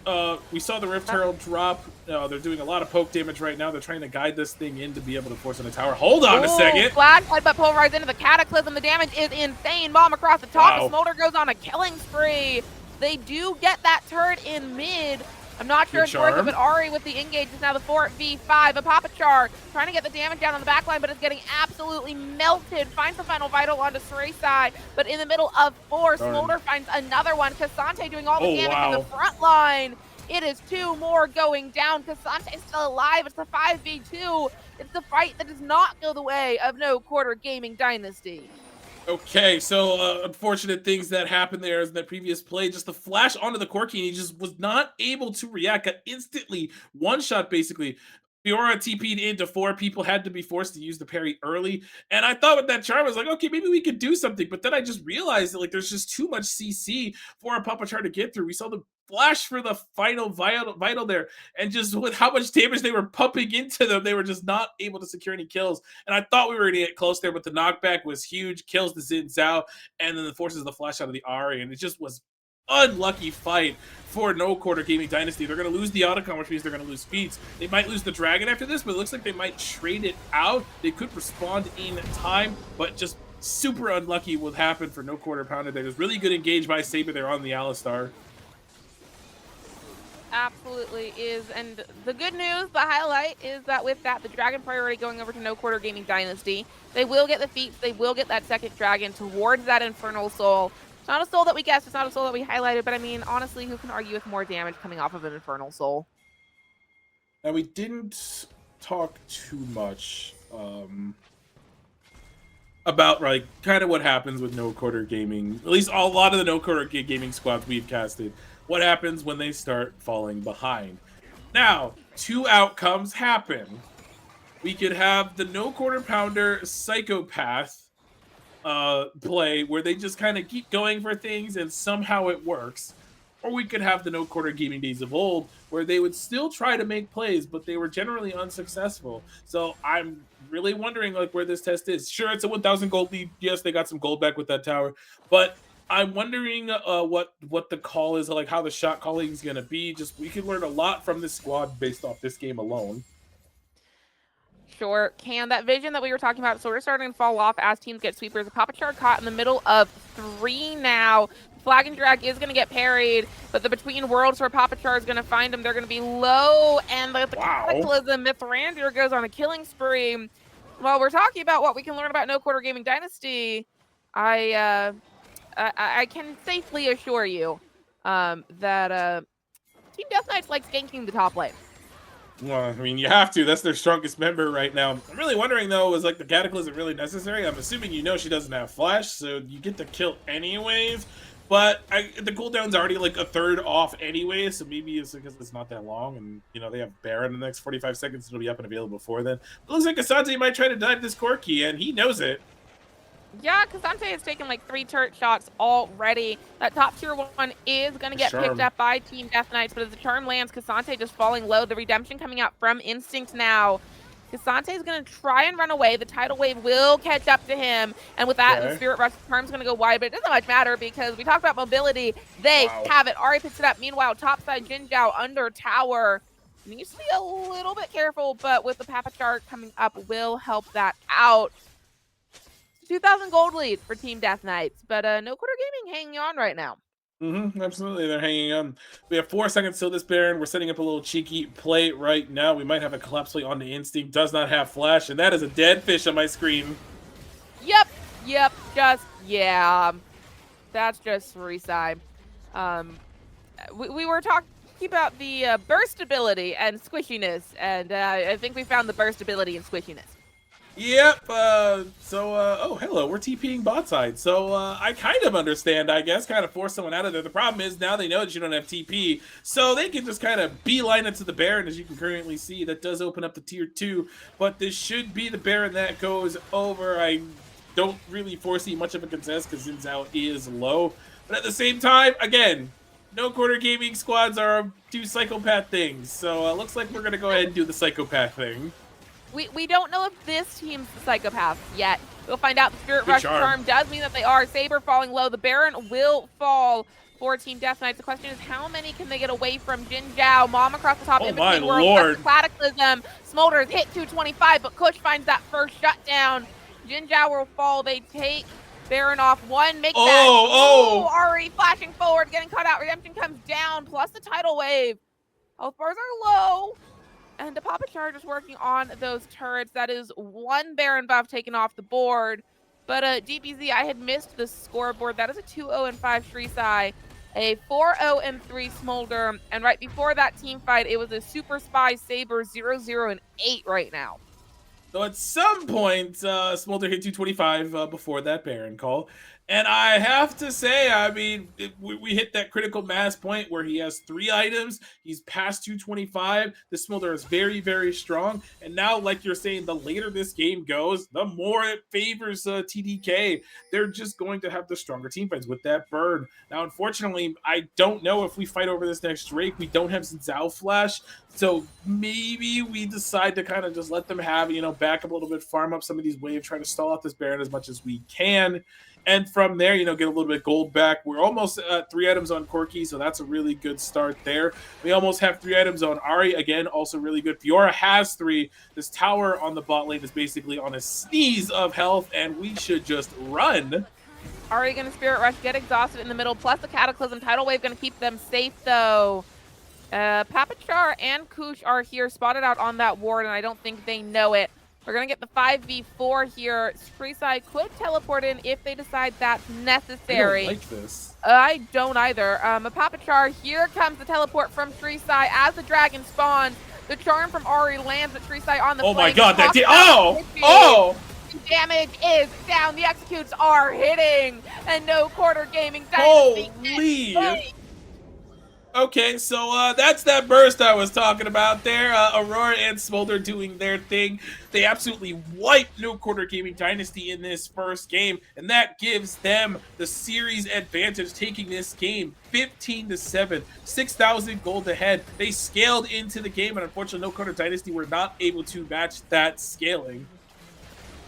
we saw the Rift Herald drop. They're doing a lot of poke damage right now. They're trying to guide this thing in to be able to force on the tower. Hold on a second. Flash headbutt pulverized into the Cataclysm. The damage is insane. Bomb across the top. Wow. Smolder goes on a killing spree. They do get that turret in mid. I'm not sure it's worth it, but Ari with the engage is now the 4v5. A Papachar trying to get the damage down on the backline, but it's getting absolutely melted. Finds the final vital onto Sureisai, but in the middle of 4, Smolder finds another one. Cassante doing all the damage in the front line. It is 2 more going down. Cassante is still alive. It's the 5v2. It's the fight that does not go the way of No Quarter Gaming Dynasty. Okay, so unfortunate things that happened there in that previous play. Just the flash onto the Corki, and he just was not able to react. Got instantly one-shot, basically. Fiora TP'd into 4. People had to be forced to use the parry early. And I thought with that charm, I was like, okay, maybe we could do something. But then I just realized that like there's just too much CC for a Papachar to get through. We saw the flash for the final vital there. And just with how much damage they were pumping into them, they were just not able to secure any kills. And I thought we were going to get close there, but the knockback was huge. Kills the Xin Zhao, and then the forces the flash out of the Ari. And it just was unlucky fight for No Quarter Gaming Dynasty. They're going to lose the Otacon, which means they're going to lose feats. They might lose the Dragon after this, but it looks like they might trade it out. They could respond in time, but just super unlucky what happened for No Quarter Pounder. There was really good engage by Saber there on the Alistar. Absolutely is. And the good news, the highlight, is that with that, the Dragon priority going over to No Quarter Gaming Dynasty, they will get the feats, they will get that second Dragon towards that Infernal Soul. It's not a soul that we guessed, it's not a soul that we highlighted, but I mean, honestly, who can argue with more damage coming off of an Infernal Soul? And we didn't talk too much about like kind of what happens with No Quarter Gaming. At least a lot of the No Quarter Gaming squads we've casted. What happens when they start falling behind? Now, 2 outcomes happen. We could have the No Quarter Pounder psychopath play where they just kind of keep going for things and somehow it works. Or we could have the No Quarter Gaming days of old where they would still try to make plays, but they were generally unsuccessful. So I'm really wondering like where this test is. Sure, it's a 1,000 gold lead. Yes, they got some gold back with that tower, but I'm wondering what the call is, like how the shot calling is going to be. Just we could learn a lot from this squad based off this game alone. Sure can. That vision that we were talking about, so we're starting to fall off as teams get sweepers. Papachar caught in the middle of 3 now. Flag and Drag is going to get parried, but the Between Worlds for Papachar is going to find him. They're going to be low, and the Cataclysm, Mithrandir goes on a killing spree. While we're talking about what we can learn about No Quarter Gaming Dynasty, I can safely assure you that Team Death Knights likes ganking the top lane. Well, I mean, you have to. That's their strongest member right now. I'm really wondering, though, is like the Cataclysm really necessary? I'm assuming you know she doesn't have Flash, so you get to kill anyways. But the cooldown's already like 1/3 off anyway, so maybe it's because it's not that long, and you know they have Baron in the next 45 seconds. It'll be up and available before then. It looks like Asante might try to dive this Corki, and he knows it. Yeah, Cassante has taken like 3 turret shots already. That top tier 1 is going to get picked up by Team Death Knights, but as the charm lands, Cassante just falling low. The redemption coming out from Instinct now. Cassante is going to try and run away. The tidal wave will catch up to him, and with that, the Spirit Rush charm's going to go wide, but it doesn't much matter because we talked about mobility. They have it. Ari picks it up. Meanwhile, topside Jin Zhao under tower. Needs to be a little bit careful, but with the Papachar coming up will help that out. 2,000 gold lead for Team Death Knights, but No Quarter Gaming hanging on right now. Absolutely, they're hanging on. We have 4 seconds till this Baron. We're setting up a little cheeky play right now. We might have a collapse play on the Instinct. Does not have flash, and that is a dead fish on my screen. Yep, yeah. That's just Risai. We were talking about the burst ability and squishiness, and I think we found the burst ability and squishiness. Yep. Oh, hello. We're TPing bot side. So I kind of understand, I guess, kind of force someone out of there. The problem is now they know that you don't have TP, so they can just kind of beeline it to the Baron, as you can currently see. That does open up the tier 2, but this should be the Baron that goes over. I don't really foresee much of a contest because Xin Zhao is low, but at the same time, again, no quarter gaming squads are do psychopath things, so looks like we're gonna go ahead and do the psychopath thing. We don't know if this team's the psychopath yet. We'll find out. The Spirit Rush charm does mean that they are. Saber falling low. The Baron will fall for Team Death Knights. The question is, how many can they get away from Jin Zhao? Mom across the top. Oh my lord. Cataclysm. Smolder's hit 225, but Kush finds that first shutdown. Jin Zhao will fall. They take Baron off one. Make that. Ari flashing forward, getting cut out. Redemption comes down, plus the tidal wave. Health bars are low. And the Papa Charge is working on those turrets. That is one Baron buff taken off the board. But DBZ, I had missed the scoreboard. That is a 2-0-5 Shrisai, a 4-0-3 Smolder. And right before that team fight, it was a Super Spy Saber 0-0-8 right now. So at some point, Smolder hit 225 before that Baron call. And I have to say, I mean, we hit that critical mass point where he has 3 items. He's past 225. The Smolder is very, very strong. And now, like you're saying, the later this game goes, the more it favors TDK. They're just going to have the stronger team fights with that bird. Now, unfortunately, I don't know if we fight over this next Drake. We don't have Zhao Flash. So maybe we decide to kind of just let them have, back up a little bit, farm up some of these waves, try to stall out this Baron as much as we can. And from there, get a little bit of gold back. We're almost at 3 items on Corki, so that's a really good start there. We almost have 3 items on Ari. Again, also really good. Fiora has 3. This tower on the bot lane is basically on a sneeze of health, and we should just run. Ari going to Spirit Rush, get exhausted in the middle, plus the Cataclysm. Tidal Wave going to keep them safe, though. Papachar and Kush are here, spotted out on that ward, and I don't think they know it. We're going to get the 5v4 here. Shrisai could teleport in if they decide that's necessary. I don't like this. I don't either. Papachar, here comes the teleport from Shrisai as the dragon spawns. The charm from Ari lands at Shrisai on the Oh my god, that did. Oh! The damage is down. The executes are hitting. And no quarter gaming dynasty. Holy! Okay, so that's that burst I was talking about there. Aurora and Smolder doing their thing. They absolutely wiped No Quarter Gaming Dynasty in this first game, and that gives them the series advantage, taking this game 15-7, 6,000 gold ahead. They scaled into the game, and unfortunately, No Quarter Dynasty were not able to match that scaling.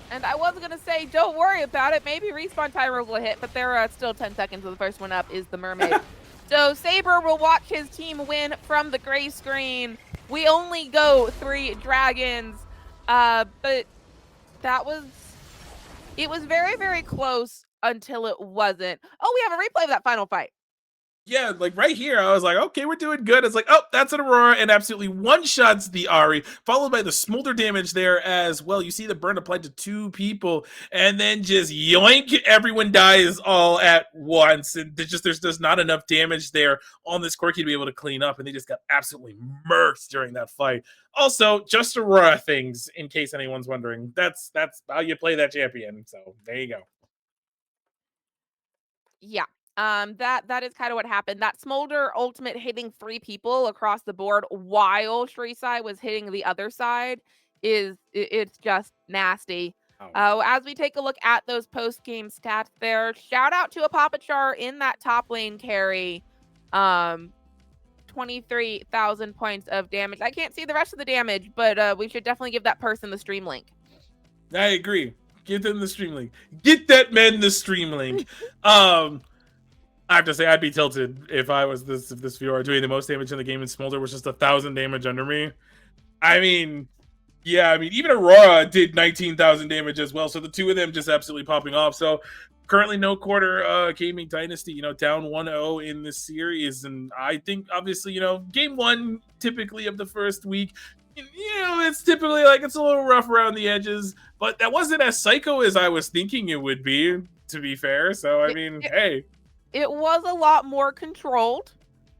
And I was going to say, don't worry about it. Maybe Respawn Tyros will hit, but they're still 10 seconds, so the first one up is the Mermaid. So Saber will watch his team win from the gray screen. We only go 3 dragons, but it was very, very close until it wasn't. Oh, we have a replay of that final fight. Yeah, like right here, I was like, okay, we're doing good. It's like, oh, that's an Aurora, and absolutely one-shots the Ari, followed by the Smolder damage there as well. You see the burn applied to 2 people, and then just yoink, everyone dies all at once. And there's just not enough damage there on this Corki to be able to clean up, and they just got absolutely murked during that fight. Also, just Aurora things, in case anyone's wondering. That's how you play that champion, so there you go. Yeah. That is kind of what happened. That Smolder ultimate hitting 3 people across the board while Shrisai was hitting the other side it's just nasty. As we take a look at those post-game stats there, shout out to a Papachar in that top lane carry. 23,000 points of damage. I can't see the rest of the damage, but we should definitely give that person the stream link. I agree. Give them the stream link. Get that man the stream link. I have to say, I'd be tilted if I was this Fiora doing the most damage in the game and Smolder was just 1,000 damage under me. I mean, Yeah, I mean, even Aurora did 19,000 damage as well. So the two of them just absolutely popping off. So currently no quarter gaming dynasty, down 1-0 in this series. And I think obviously, game one typically of the first week, it's typically like it's a little rough around the edges, but that wasn't as psycho as I was thinking it would be, to be fair. So I mean, hey. It was a lot more controlled.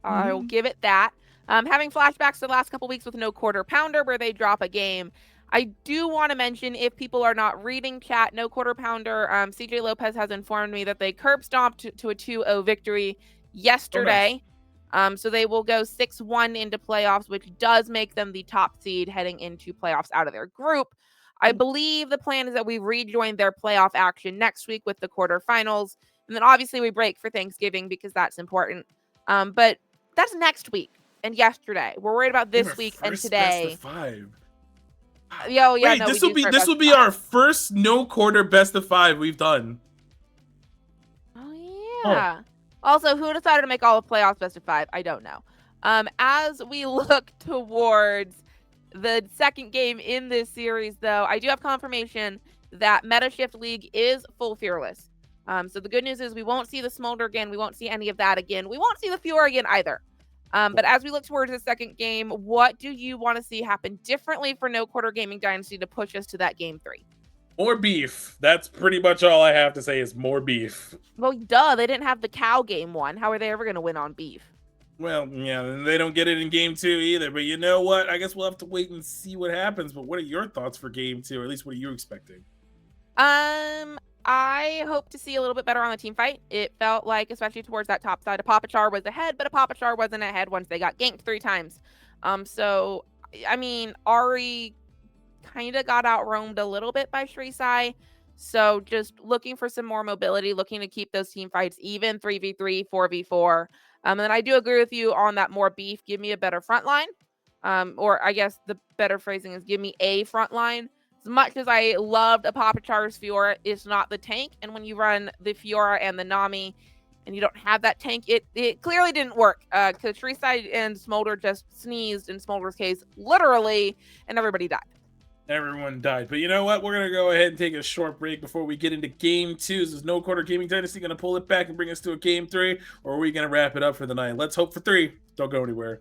I'll give it that. Having flashbacks to the last couple weeks with no quarter pounder where they drop a game. I do want to mention, if people are not reading chat, no quarter pounder, CJ Lopez has informed me that they curb stomped to a 2-0 victory yesterday. Oh, nice. So they will go 6-1 into playoffs, which does make them the top seed heading into playoffs out of their group. I believe the plan is that we rejoin their playoff action next week with the quarterfinals. And then obviously we break for Thanksgiving because that's important. But that's next week and yesterday. We're worried about this week and today. Best of 5. Yeah, Wait, no, this will be our first no quarter best of 5 we've done. Oh yeah. Oh. Also, who decided to make all the playoffs best of 5? I don't know. As we look towards the second game in this series, though, I do have confirmation that Meta Shift League is full fearless. So the good news is we won't see the Smolder again. We won't see any of that again. We won't see the Fiora again either. But as we look towards the second game, what do you want to see happen differently for No Quarter Gaming Dynasty to push us to that game 3? More beef. That's pretty much all I have to say is more beef. Well, duh. They didn't have the cow game 1. How are they ever going to win on beef? Well, yeah, and they don't get it in game 2 either. But you know what? I guess we'll have to wait and see what happens. But what are your thoughts for game 2? Or at least what are you expecting? I hope to see a little bit better on the team fight. It felt like, especially towards that top side, Apapachar was ahead, but Apapachar wasn't ahead once they got ganked 3 times. So, I mean, Ari kind of got out-roamed a little bit by Shrisai. So just looking for some more mobility, looking to keep those team fights even, 3v3, 4v4. And then I do agree with you on that more beef. Give me a better front line. Or I guess the better phrasing is give me a front line. As much as I loved Apapachar's Fiora, it's not the tank. And when you run the Fiora and the Nami and you don't have that tank, it clearly didn't work. Because Shrisai and Smolder just sneezed, in Smolder's case, literally, and everybody died. Everyone died. But you know what? We're going to go ahead and take a short break before we get into game 2. Is No Quarter Gaming Dynasty going to pull it back and bring us to a game 3? Or are we going to wrap it up for the night? Let's hope for 3. Don't go anywhere.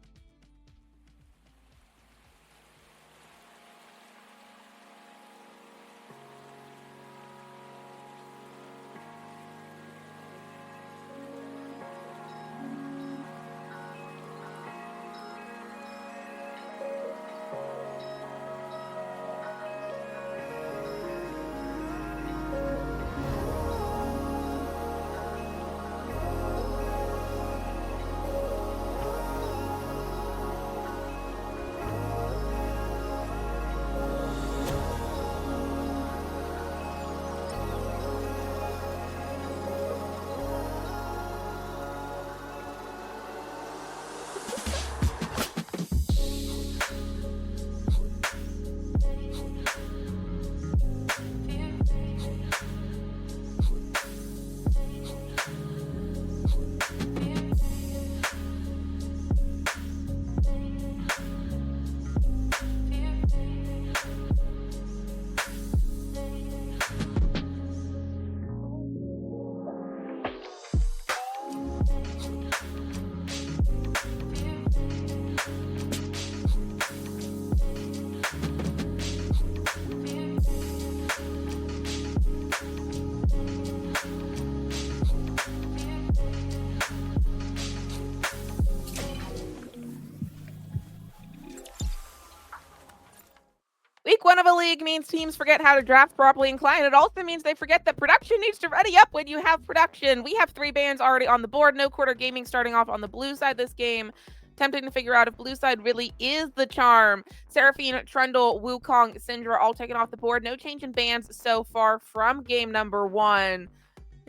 Week 1 of a league means teams forget how to draft properly and client. It also means they forget that production needs to ready up when you have production. We have 3 bans already on the board. No Quarter Gaming starting off on the blue side this game. Tempting to figure out if blue side really is the charm. Seraphine, Trundle, Wukong, Syndra all taken off the board. No change in bans so far from game number 1.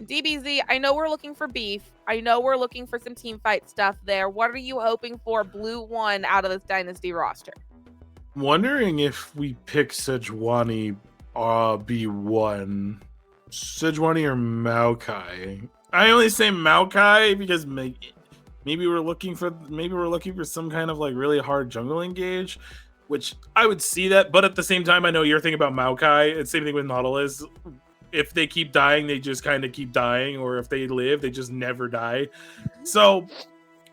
DBZ, I know we're looking for beef. I know we're looking for some team fight stuff there. What are you hoping for blue 1 out of this Dynasty roster? Wondering if we pick Sejuani B1. Sejuani or Maokai. I only say Maokai because maybe we're looking for some kind of like really hard jungle engage. which I would see that. But at the same time, I know your thing about Maokai. It's the same thing with Nautilus. If they keep dying, they just kind of keep dying, or if they live, they just never die. So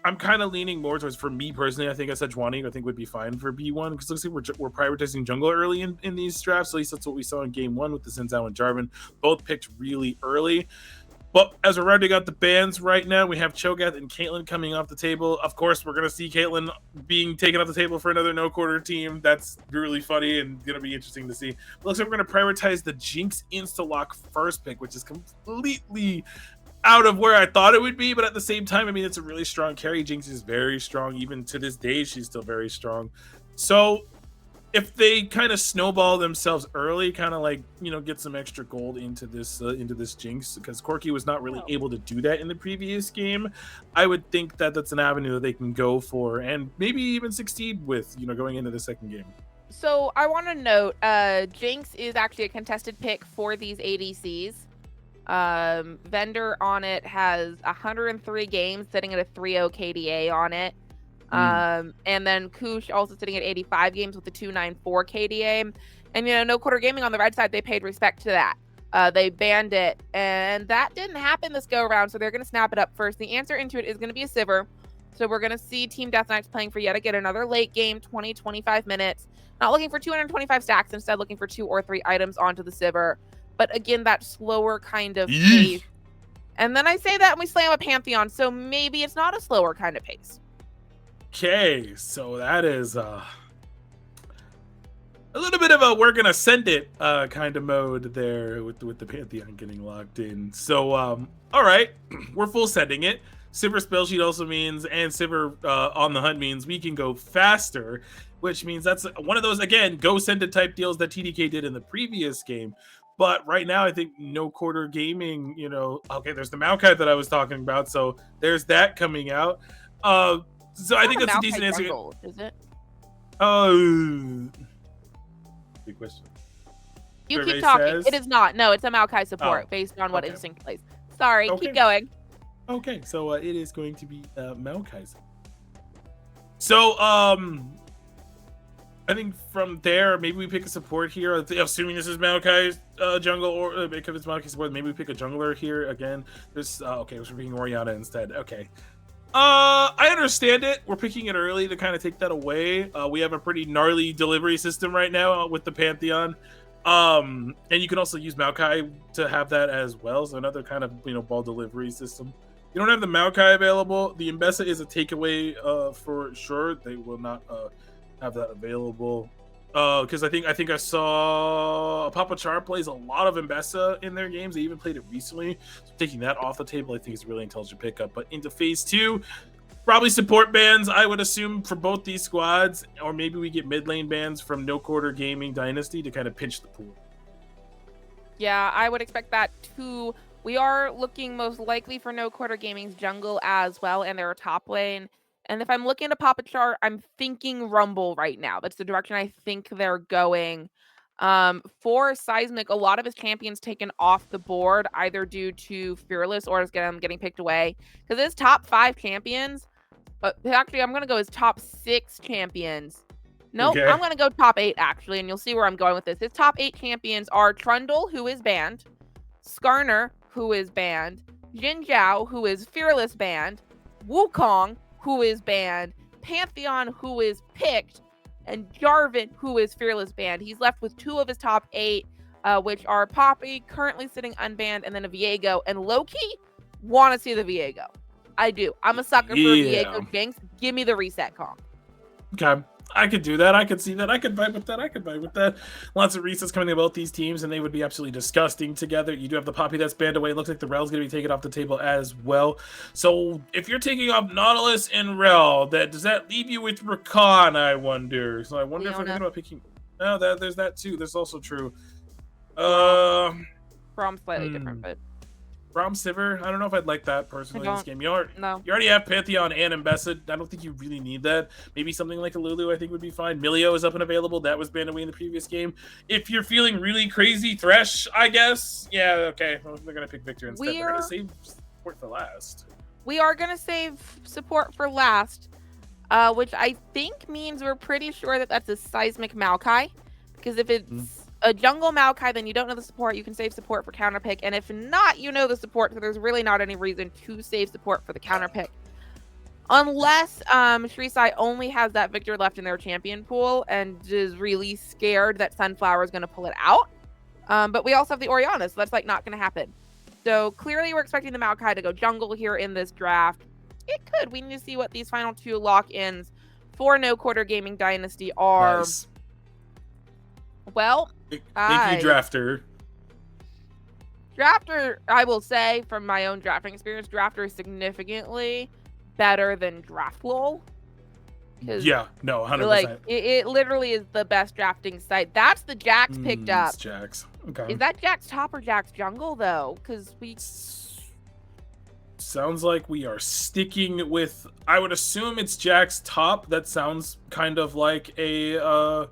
I'm kind of leaning more towards, for me personally, I think a Sejuani I think would be fine for B1, because looks like we're prioritizing jungle early in these drafts. At least that's what we saw in game 1 with the Sinzao and Jarvan, both picked really early. But as we're rounding out the bans right now, we have Cho'Gath and Caitlyn coming off the table. Of course, we're going to see Caitlyn being taken off the table for another no-quarter team. That's really funny and going to be interesting to see. It looks like we're going to prioritize the Jinx Instalock first pick, which is completely out of where I thought it would be. But at the same time, I mean, it's a really strong carry. Jinx is very strong. Even to this day, she's still very strong. So if they kind of snowball themselves early, kind of like, you know, get some extra gold into this Jinx, because Corki was not really able to do that in the previous game, I would think that that's an avenue that they can go for and maybe even succeed with, you know, going into the second game. So I want to note, Jinx is actually a contested pick for these ADCs. Vendor on it has 103 games, sitting at a 3.0 KDA on it. And then Kush also sitting at 85 games with the 294 KDA. And, you know, No Quarter Gaming on the red side, they paid respect to that. They banned it, and that didn't happen this go around, so they're going to snap it up first. The answer into it is going to be a Sivir. So we're going to see Team Deathknights playing for yet again another late game, 20-25 minutes. Not looking for 225 stacks, instead looking for 2 or 3 items onto the Sivir. But again, that slower kind of pace. And then I say that and we slam a Pantheon, so maybe it's not a slower kind of pace. Okay, so that is a little bit of a we're gonna send it kind of mode there with the Pantheon getting locked in. So all right, we're full sending it. Sivir spell sheet also means, and Sivir on the hunt means we can go faster, which means that's one of those, again, go send it type deals that TDK did in the previous game. But right now, I think No Quarter Gaming, you know, okay, there's the Maokai that I was talking about, so there's that coming out. So I think that's a decent answer. Is it? Big question. You Survey keep talking. says... It is not. No, it's a Maokai support based on what Instinct plays. Sorry, keep going. Okay, so it is going to be Maokai. So I think from there, maybe we pick a support here. Assuming this is Maokai's jungle, or if it's Maokai's support, maybe we pick a jungler here again. There's okay, we're picking Orianna instead. Okay. I understand it. We're picking it early to kind of take that away. We have a pretty gnarly delivery system right now with the Pantheon. And you can also use Maokai to have that as well. So another kind of, you know, ball delivery system. You don't have the Maokai available. The Mbessa is a takeaway for sure. They will not have that available. Because I think I saw Papa Char plays a lot of Mbessa in their games. They even played it recently. So taking that off the table, I think is a really intelligent pickup. But into phase 2, probably support bans, I would assume, for both these squads. Or maybe we get mid lane bans from No Quarter Gaming Dynasty to kind of pinch the pool. Yeah, I would expect that too. We are looking most likely for No Quarter Gaming's jungle as well, and their top lane. And if I'm looking at Papa Char, I'm thinking Rumble right now. That's the direction I think they're going. For Seismic, a lot of his champions taken off the board, either due to Fearless or getting picked away. Because his top 5 champions, actually, I'm going to go his top 6 champions. Nope, okay. I'm going to go top 8, actually, and you'll see where I'm going with this. His top 8 champions are Trundle, who is banned, Skarner, who is banned, Jin Zhao, who is Fearless banned, Wukong, who is banned, Pantheon, who is picked, and Jarvan, who is Fearless banned. He's left with 2 of his top 8, which are Poppy, currently sitting unbanned, and then a Viego. And low-key, want to see the Viego. I do. I'm a sucker for a Viego Jinx. Give me the reset comp. Okay. I could do that. I could see that. I could vibe with that. I could vibe with that. Lots of resets coming about these teams, and they would be absolutely disgusting together. You do have the Poppy that's banned away. It looks like the Rel's going to be taken off the table as well. So if you're taking off Nautilus and Rel, does that leave you with Rakan, I wonder? So I wonder if we're thinking about picking... No, there's that too. That's also true. Brom's slightly different, but... Brom Sivir, I don't know if I'd like that personally in this game. You already have Pantheon and Mbessa. I don't think you really need that. Maybe something like a Lulu I think would be fine. Milio is up and available. That was banned away in the previous game. If you're feeling really crazy, Thresh, I guess. Yeah, okay. Well, they're going to pick Victor instead. They're going to save support for last. We are going to save support for last. which I think means we're pretty sure that that's a seismic Maokai. Because if it's a jungle Maokai, then you don't know the support. You can save support for counter pick. And if not, you know the support. So there's really not any reason to save support for the counter pick. Unless Shrisai only has that Victor left in their champion pool and is really scared that Sunflower is going to pull it out. But we also have the Orianna, so that's like not going to happen. So clearly we're expecting the Maokai to go jungle here in this draft. It could. We need to see what these final 2 lock-ins for No Quarter Gaming Dynasty are. Nice. Well, Thank you, Drafter. Drafter, I will say, from my own drafting experience, Drafter is significantly better than DraftLol. Yeah, no, 100%. Like, it literally is the best drafting site. That's the Jax picked up. It's Jax. Okay. Is that Jax top or Jax jungle, though? Because we... Sounds like we are sticking with... I would assume it's Jax top. That sounds kind of like a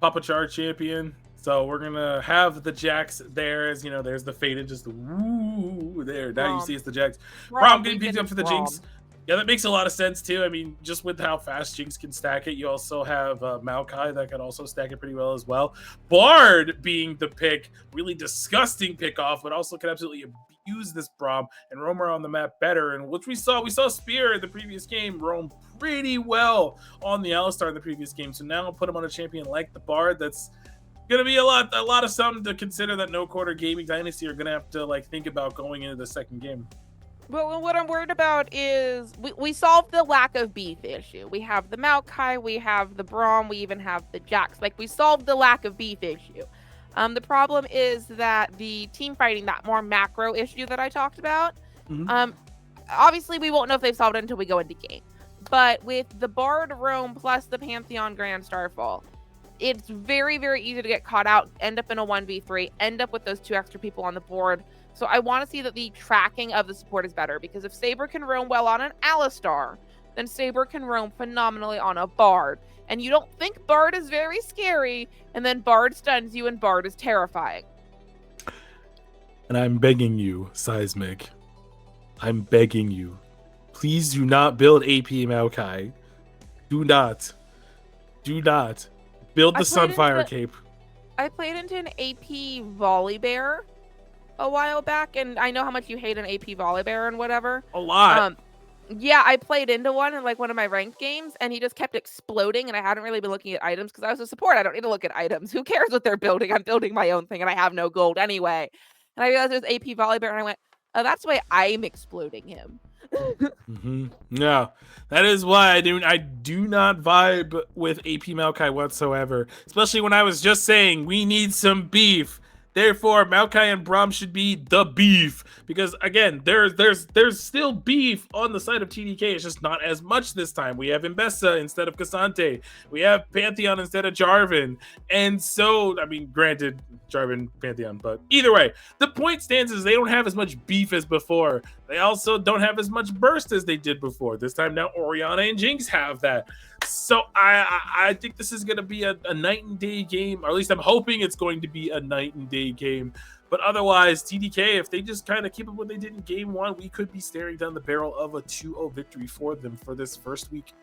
Papa Char champion. So we're going to have the Jax there. As you know, there's the faded, just the woo there. Now you see it's the Jax. Braum getting picked up for the Jinx. Yeah, that makes a lot of sense, too. I mean, just with how fast Jinx can stack it, you also have Maokai that can also stack it pretty well as well. Bard being the pick, really disgusting pick off, but also can absolutely abuse this Braum and roam around the map better. And which we saw Spear in the previous game roam pretty well on the Alistar in the previous game. So now put him on a champion like the Bard. That's going to be a lot of something to consider that No Quarter Gaming Dynasty are going to have to like think about going into the second game. Well, what I'm worried about is we solved the lack of beef issue. We have the Maokai, we have the Braum, we even have the Jax. Like, we solved the lack of beef issue. The problem is that the team fighting, that more macro issue that I talked about, obviously we won't know if they've solved it until we go into game. But with the Bard roam plus the Pantheon Grand Starfall, it's very, very easy to get caught out, end up in a 1v3, end up with those 2 extra people on the board. So I want to see that the tracking of the support is better, because if Saber can roam well on an Alistar, then Saber can roam phenomenally on a Bard. And you don't think Bard is very scary, and then Bard stuns you and Bard is terrifying. And I'm begging you, Seismic. I'm begging you. Please do not build AP Maokai. Do not. Do not. Build the Sunfire Cape. I played into an AP Volibear a while back, and I know how much you hate an AP Volibear and whatever. A lot. Yeah, I played into one in like one of my ranked games, and he just kept exploding, and I hadn't really been looking at items because I was a support. I don't need to look at items. Who cares what they're building? I'm building my own thing, and I have no gold anyway. And I realized it was AP Volibear, and I went, oh, that's why I'm exploding him. Yeah, that is why I do not vibe with AP Maokai whatsoever. Especially when I was just saying we need some beef. Therefore, Maokai and Braum should be the beef, because again, there's still beef on the side of TDK. It's just not as much this time. We have Mbessa instead of Cassante. We have Pantheon instead of Jarvan. And so, I mean, granted, Jarvan, Pantheon, but either way, the point stands is they don't have as much beef as before. They also don't have as much burst as they did before. This time now, Orianna and Jinx have that. So I think this is going to be a night and day game, or at least I'm hoping it's going to be a night and day game. But otherwise, TDK, if they just kind of keep up what they did in game 1, we could be staring down the barrel of a 2-0 victory for them for this first week.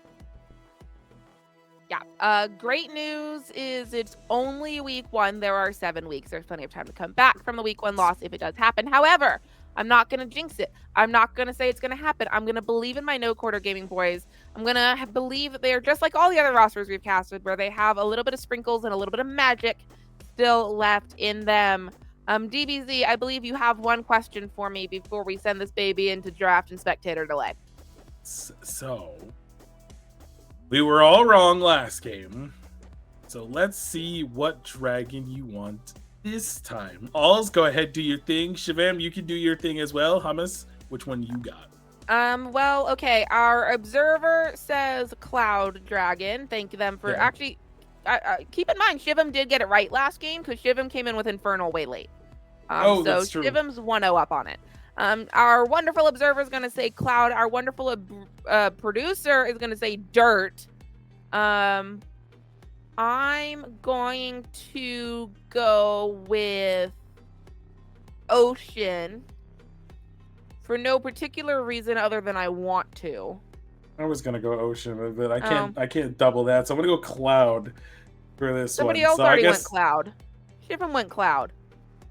Yeah. Great news is it's only week 1. There are 7 weeks. There's plenty of time to come back from the week 1 loss if it does happen. However, I'm not going to jinx it. I'm not going to say it's going to happen. I'm going to believe in my No Quarter Gaming boys. I'm going to believe that they are just like all the other rosters we've casted, where they have a little bit of sprinkles and a little bit of magic still left in them. DBZ, I believe you have one question for me before we send this baby into draft and spectator delay. So, we were all wrong last game. So let's see what dragon you want this time. Alls, go ahead, do your thing. Shivam, you can do your thing as well. Hummus, which one you got? Well, okay. Our observer says Cloud Dragon. Thank them for actually. Keep in mind, Shivam did get it right last game because Shivam came in with Infernal way late. So that's true. Shivam's 1-0 up on it. Our wonderful observer is going to say Cloud. Our wonderful producer is going to say Dirt. I'm going to go with Ocean for no particular reason other than I want to. I was gonna go ocean, but Oh, I can't double that. So I'm gonna go cloud for this somebody one. else So I already went guess cloud. Shivam went cloud.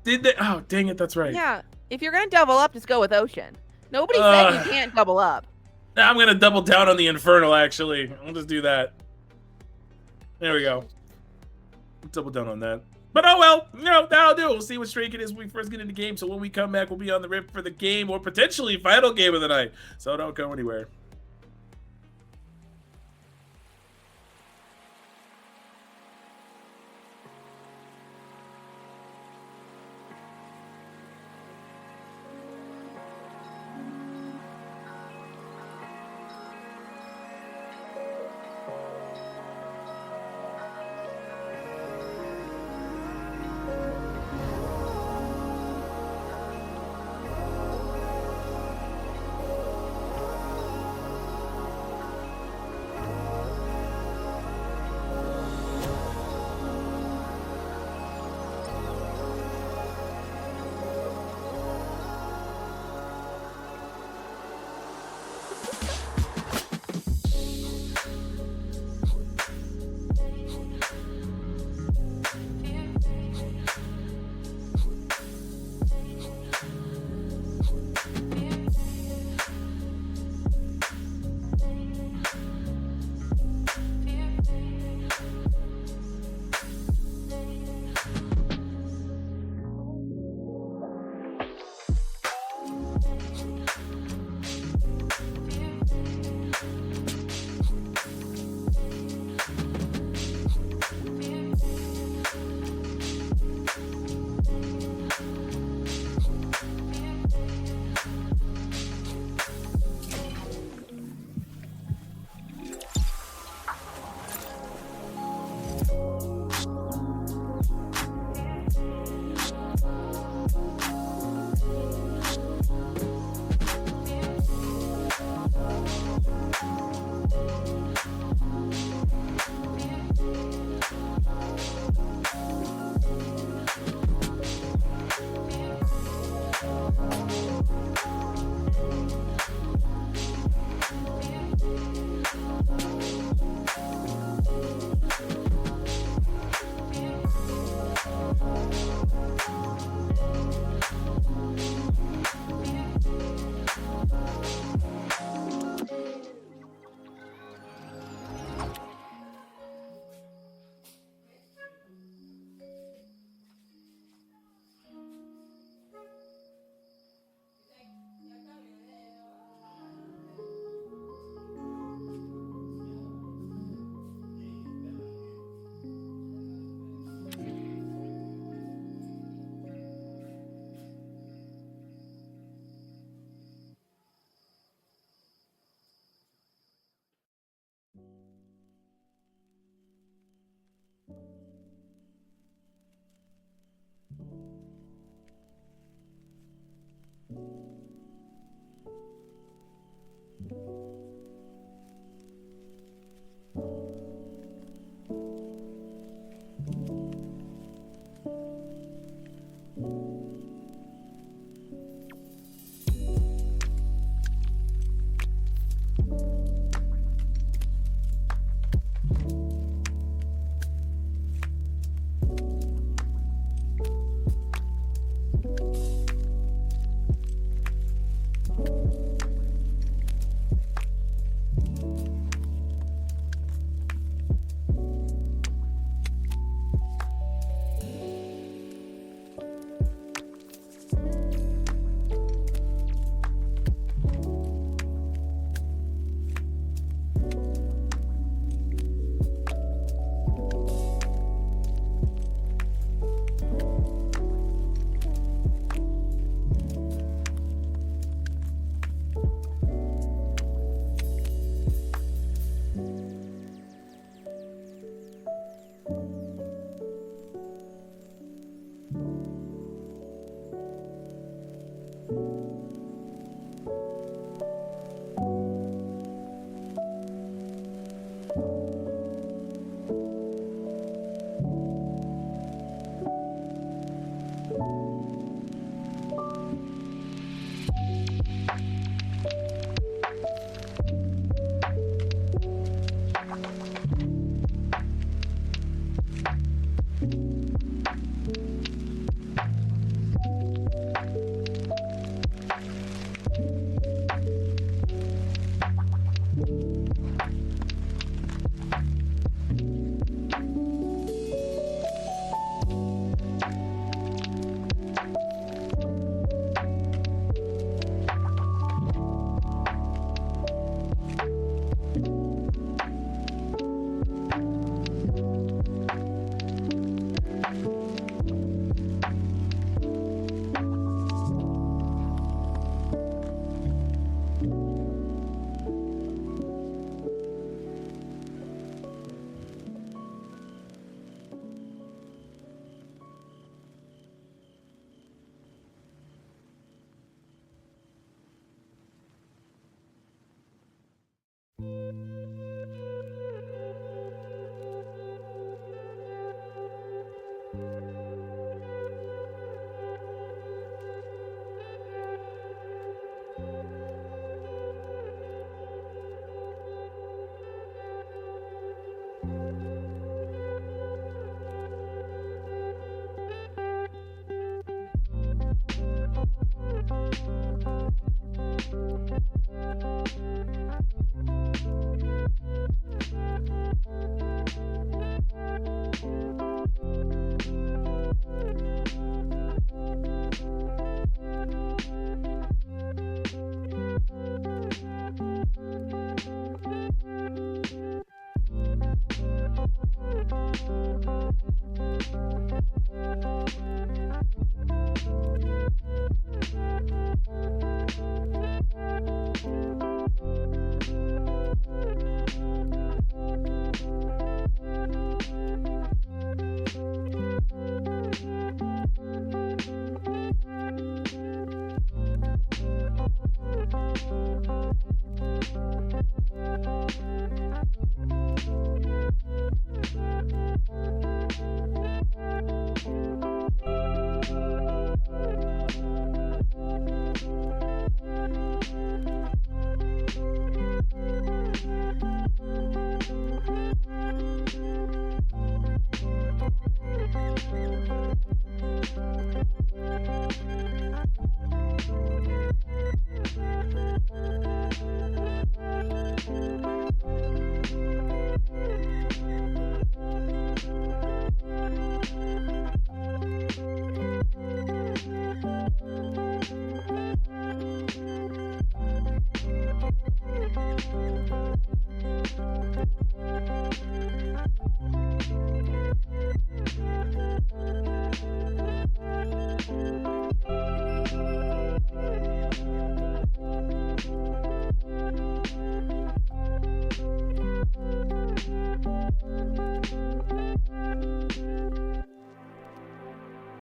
did they? Oh, dang it, that's right. Yeah, if you're gonna double up, just go with ocean. Nobody said you Uh, can't double up. I'm gonna double down on the infernal. Actually, I'll just do that. There we go. Double down on that. But oh well, that'll do. We'll see what streak it is when we first get into the game. So when we come back, we'll be on the rip for the game or potentially final game of the night. So don't go anywhere.